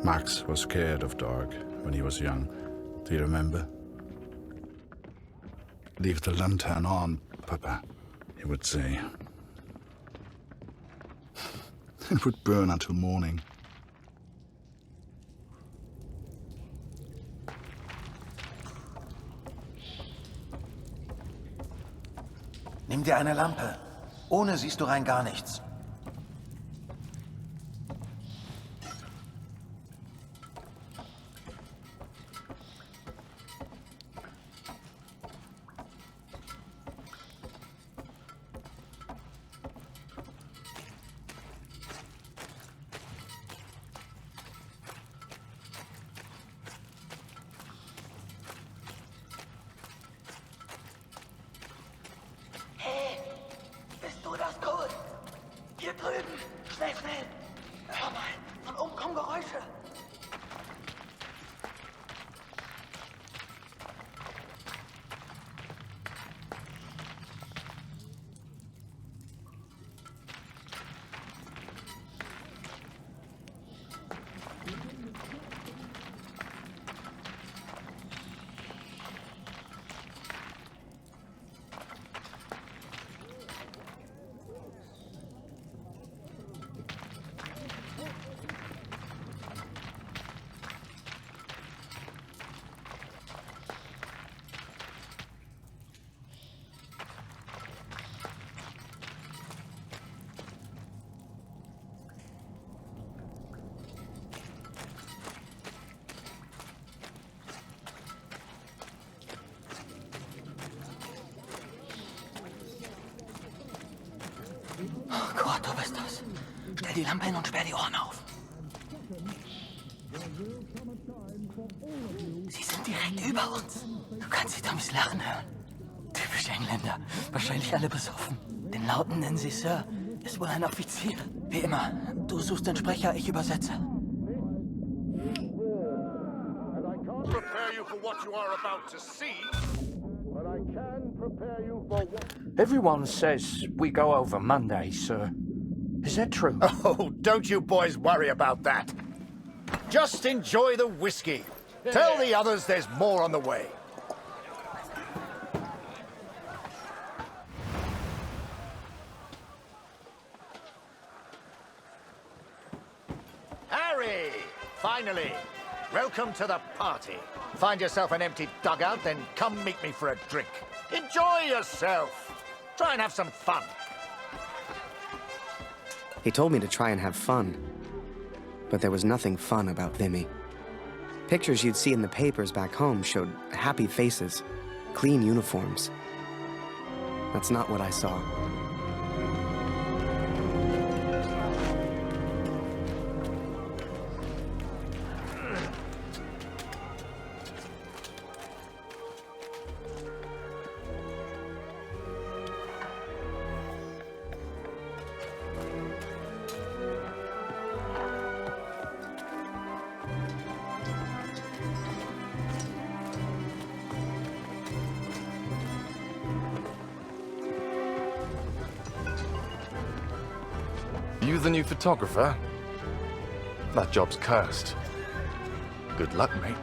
Max was scared of dark when he was young. Do you remember? Leave the lantern on, Papa, he would say. It would burn until morning. Nimm dir eine Lampe. Ohne siehst du rein gar nichts. Oh Gott, du bist das. Stell die Lampe hin und sperr die Ohren auf. Sie sind direkt über uns. Du kannst die Dummies lachen hören. Typisch Engländer. Wahrscheinlich alle besoffen. Den Lauten nennen sie Sir. Ist wohl ein Offizier. Wie immer. Du suchst den Sprecher, ich übersetze. Prepare you for what you are about to see, but I Everyone says we go over Monday, sir. Is that true? Oh, don't you boys worry about that. Just enjoy the whiskey. Tell the others there's more on the way. Harry! Finally! Welcome to the party. Find yourself an empty dugout, then come meet me for a drink. Enjoy yourself. Try and have some fun. He told me to try and have fun. But there was nothing fun about Vimy. Pictures you'd see in the papers back home showed happy faces, clean uniforms. That's not what I saw. You the new photographer? That job's cursed. Good luck, mate.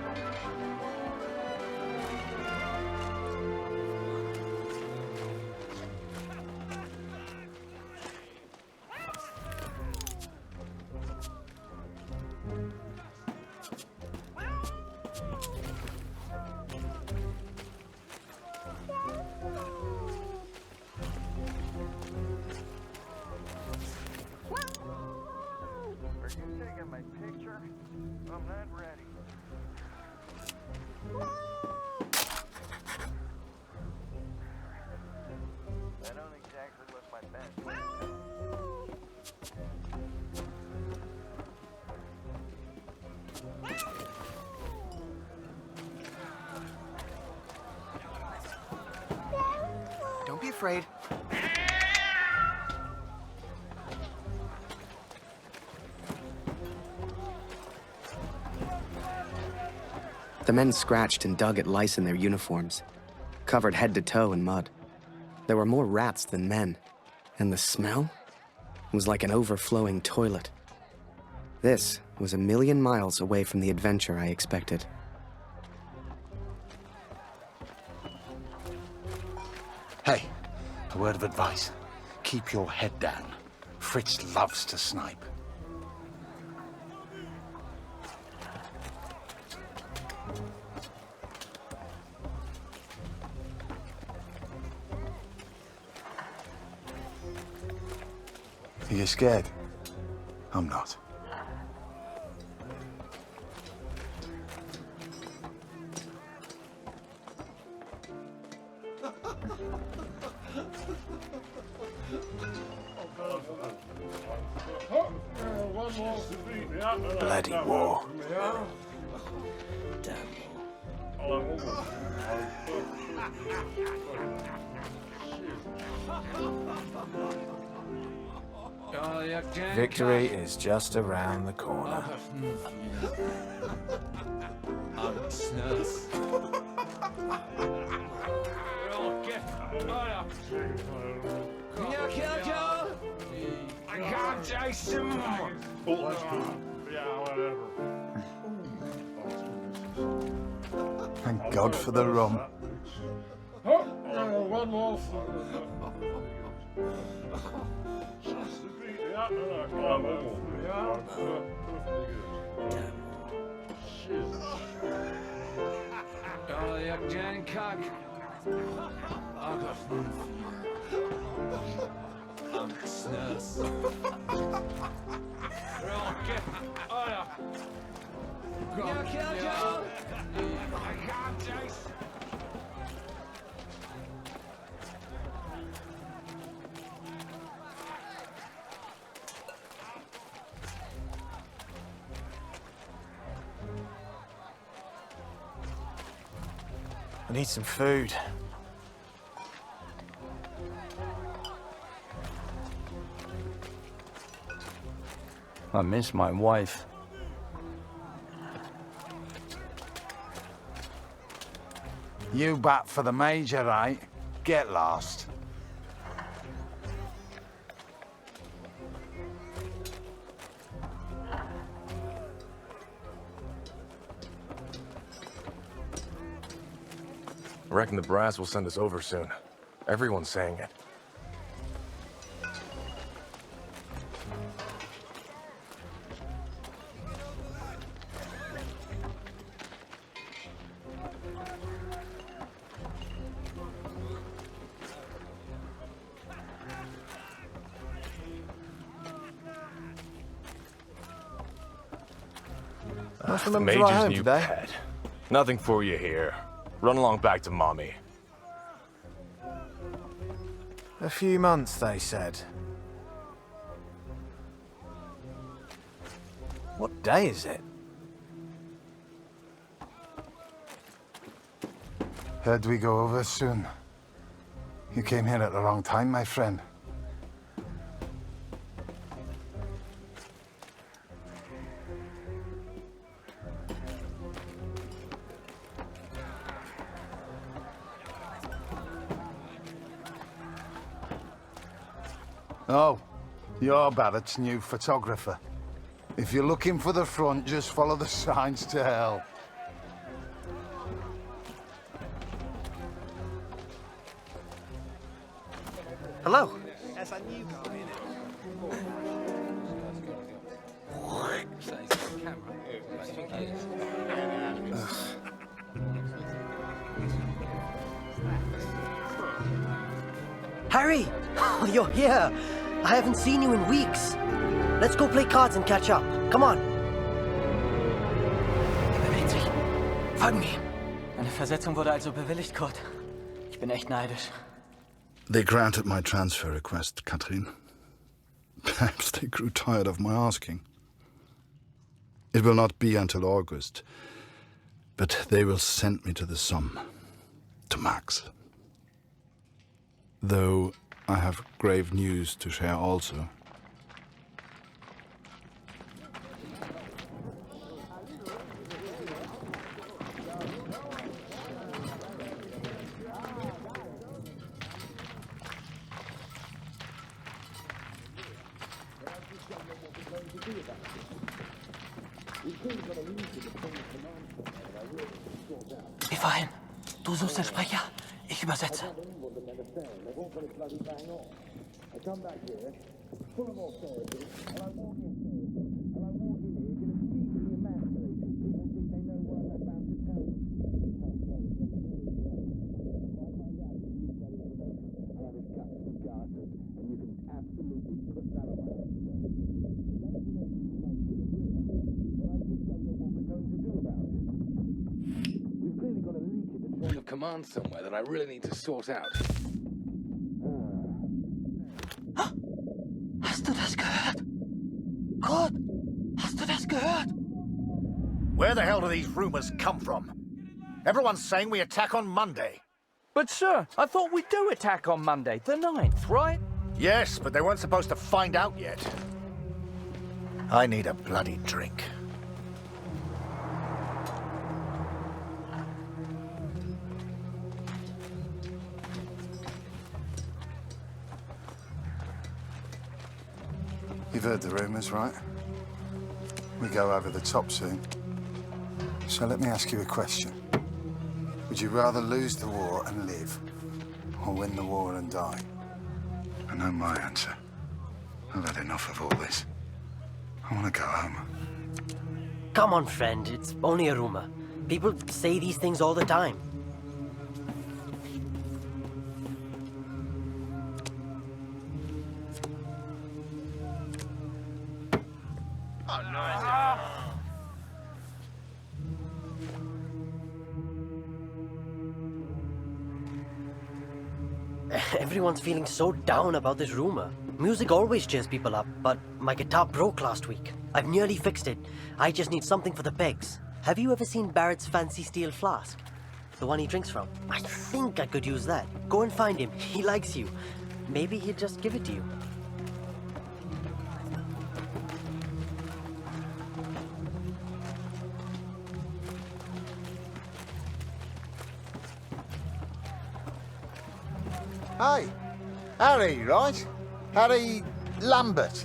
Don't be afraid. The men scratched and dug at lice in their uniforms, covered head to toe in mud. There were more rats than men, and the smell was like an overflowing toilet. This was a million miles away from the adventure I expected. Hey, a word of advice. Keep your head down. Fritz loves to snipe. Are you scared? I'm not. Bloody war. Victory is just around the corner. I can't chase him. Thank God for the rum. One more. I need some food. I miss my wife. You bat for the Major, right? Get lost. I reckon the brass will send us over soon. Everyone's saying it. What's the number Major's home new today? pet. Nothing for you here. Run along back to Mommy. A few months, they said. What day is it? Heard we go over soon. You came here at the wrong time, my friend. Oh, you're Barrett's new photographer. If you're looking for the front, just follow the signs to hell. Hello. Harry! Oh, you're here! I haven't seen you in weeks. Let's go play cards and catch up. Come on. Er bewegt sich. Folgen wir ihm. Eine Versetzung wurde also bewilligt, Kurt. Ich bin echt neidisch. They granted my transfer request, Katrin. Perhaps they grew tired of my asking. It will not be until August, but they will send me to the Somme, to Max. Though I have grave news to share also. Wie vorhin. Du suchst den Sprecher, ich übersetze. Chain of command somewhere that I really need to sort out. Hast du das gehört? Kurt, hast du das gehört? Where the hell do these rumors come from? Everyone's saying we attack on Monday. But sir, I thought we do attack on Monday, the 9th, right? Yes, but they weren't supposed to find out yet. I need a bloody drink. You've heard the rumors, right? We go over the top soon. So let me ask you a question. Would you rather lose the war and live, or win the war and die? I know my answer. I've had enough of all this. I want to go home. Come on, friend. It's only a rumor. People say these things all the time. Everyone's feeling so down about this rumor. Music always cheers people up, but my guitar broke last week. I've nearly fixed it. I just need something for the pegs. Have you ever seen Barrett's fancy steel flask? The one he drinks from? I think I could use that. Go and find him. He likes you. Maybe he'll just give it to you. Hey, Harry, right? Harry Lambert.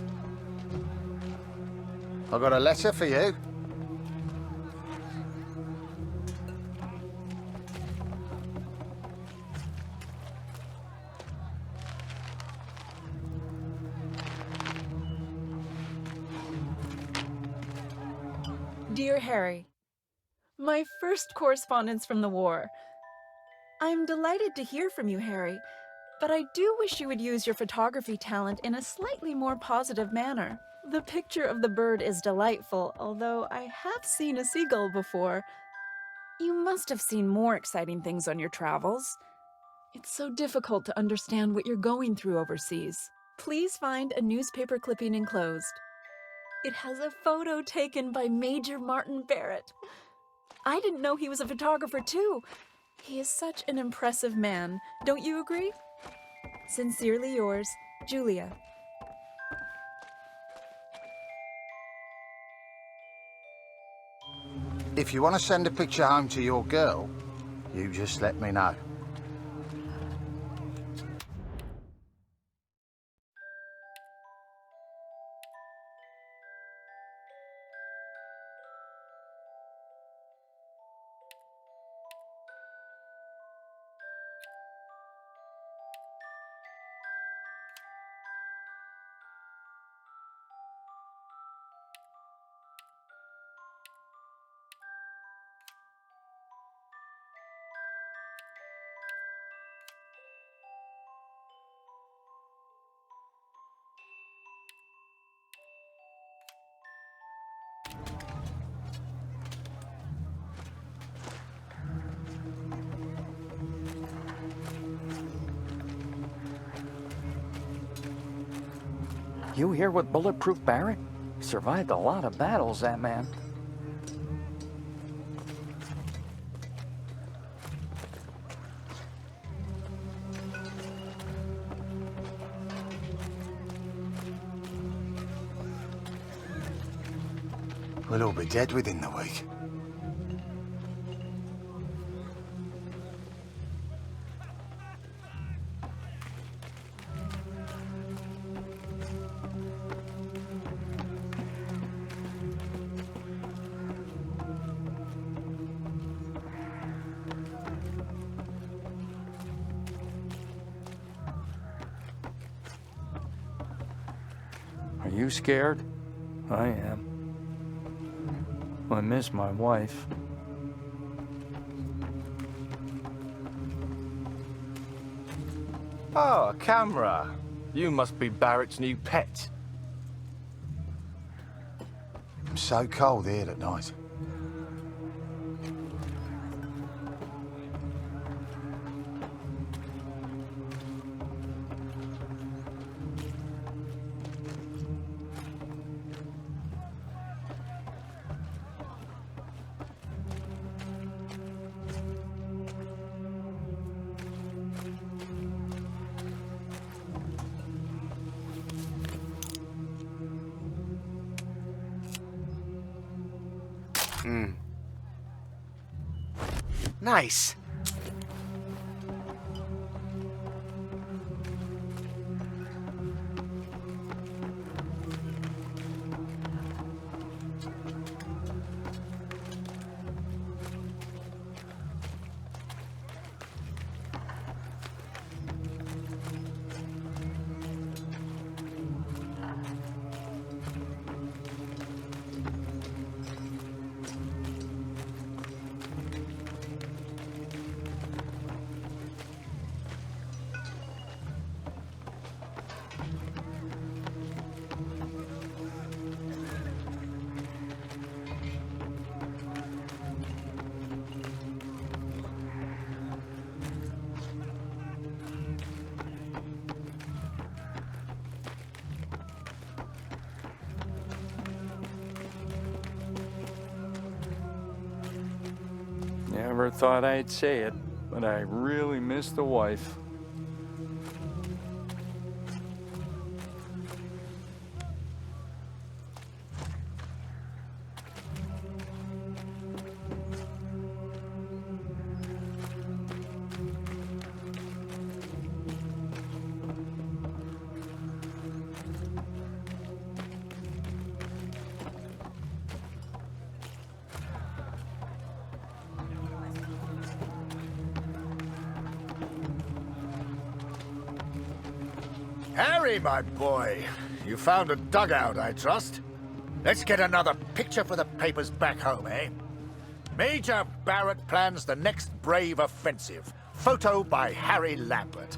I got a letter for you. Dear Harry, my first correspondence from the war. I'm delighted to hear from you, Harry, but I do wish you would use your photography talent in a slightly more positive manner. The picture of the bird is delightful, although I have seen a seagull before. You must have seen more exciting things on your travels. It's so difficult to understand what you're going through overseas. Please find a newspaper clipping enclosed. It has a photo taken by Major Martin Barrett. I didn't know he was a photographer too. He is such an impressive man. Don't you agree? Sincerely yours, Julia. If you want to send a picture home to your girl, you just let me know. You here with Bulletproof Barrett? Survived a lot of battles, that man. We'll all be dead within the week. Are you scared? I am. I miss my wife. Oh, a camera. You must be Barrett's new pet. I'm so cold here at night. Nice. Never thought I'd say it, but I really miss the wife. Harry, my boy, you found a dugout, I trust? Let's get another picture for the papers back home, eh? Major Barrett plans the next brave offensive. Photo by Harry Lambert.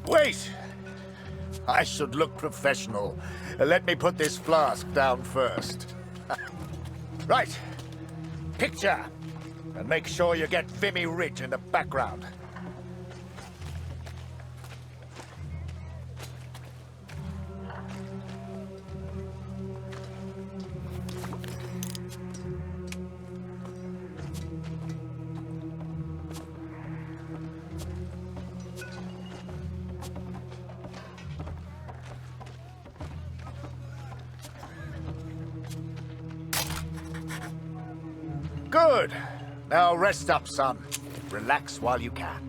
Wait! I should look professional. Let me put this flask down first. Right. Picture. And make sure you get Vimy Ridge in the background. Good. Now rest up, son. Relax while you can.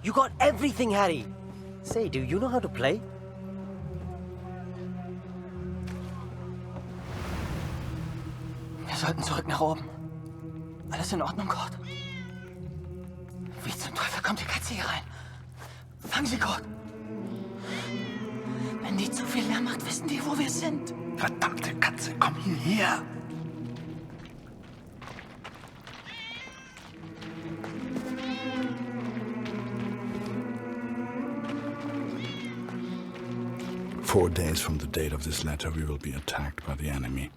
You got everything, Harry. Say, do you know how to play? Wir sollten zurück nach oben. Alles in Ordnung, Kurt? Wie zum Teufel kommt die Katze hier rein? Fang sie, Kurt! Wenn die zu viel Lärm macht, wissen die, wo wir sind. Verdammte Katze, komm hierher! "4 days from the date of this letter, we will be attacked by the enemy.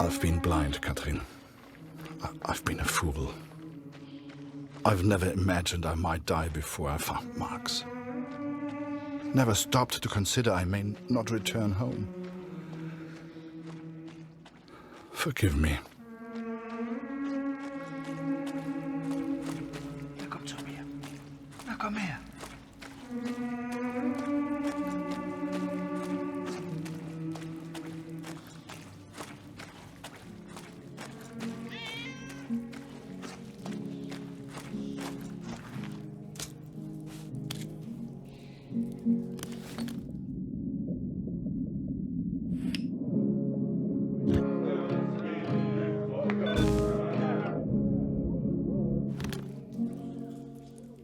I've been blind, Katrin. I've been a fool. I've never imagined I might die before I found Max. Never stopped to consider I may not return home. Forgive me. Na, komm zu mir. Na, komm her.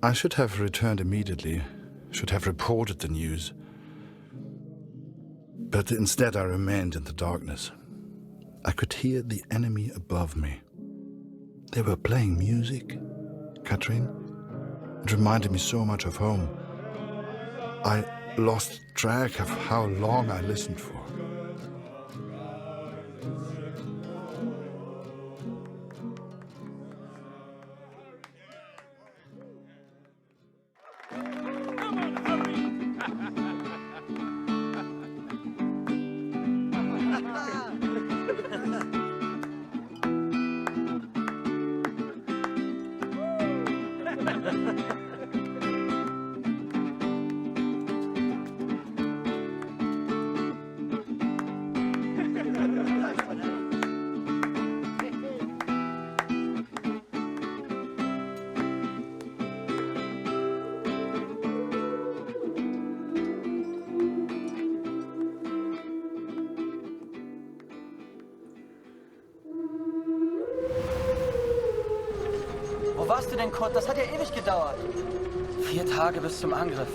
I should have returned immediately, should have reported the news. But instead I remained in the darkness. I could hear the enemy above me. They were playing music, Katrin. It reminded me so much of home. I lost track of how long I listened for. Wo warst du denn, Kurt? Das hat ja ewig gedauert. 4 Tage bis zum Angriff.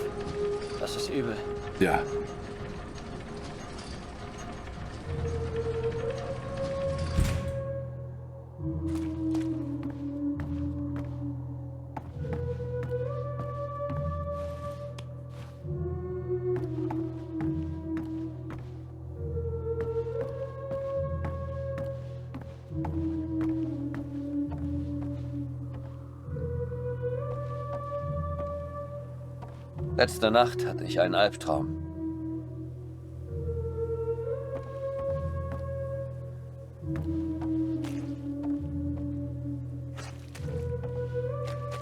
Das ist übel. Ja. Letzte Nacht hatte ich einen Albtraum.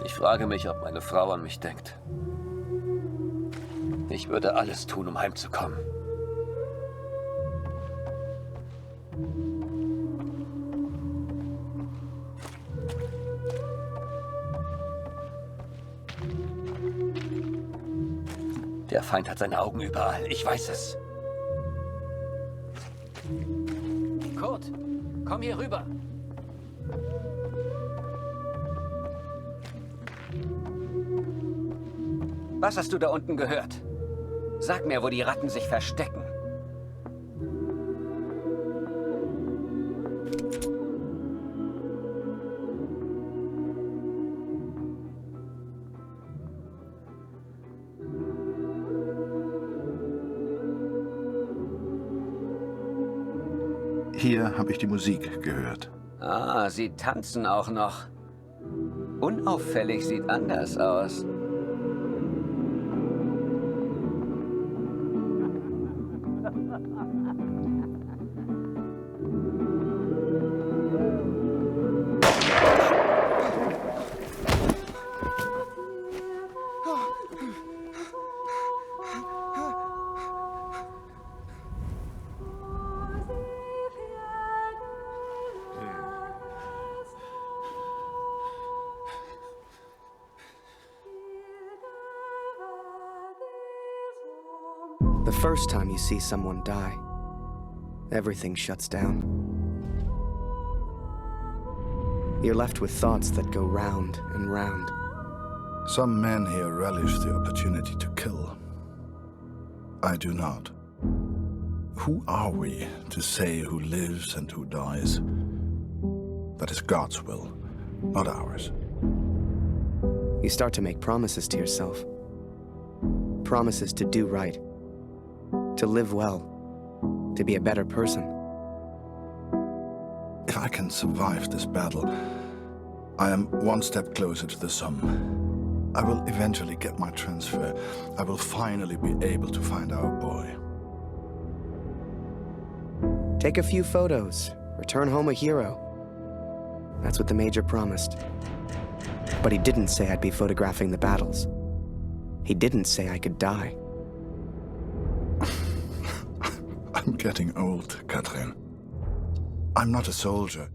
Ich frage mich, ob meine Frau an mich denkt. Ich würde alles tun, um heimzukommen. Der Feind hat seine Augen überall. Ich weiß es. Kurt, komm hier rüber. Was hast du da unten gehört? Sag mir, wo die Ratten sich verstecken. Hier habe ich die Musik gehört. Ah, sie tanzen auch noch. Unauffällig sieht anders aus. The first time you see someone die, everything shuts down. You're left with thoughts that go round and round. Some men here relish the opportunity to kill. I do not. Who are we to say who lives and who dies? That is God's will, not ours. You start to make promises to yourself. Promises to do right. To live well. To be a better person. If I can survive this battle, I am one step closer to the sum. I will eventually get my transfer. I will finally be able to find our boy. Take a few photos. Return home a hero. That's what the Major promised. But he didn't say I'd be photographing the battles. He didn't say I could die. I'm getting old, Catherine. I'm not a soldier.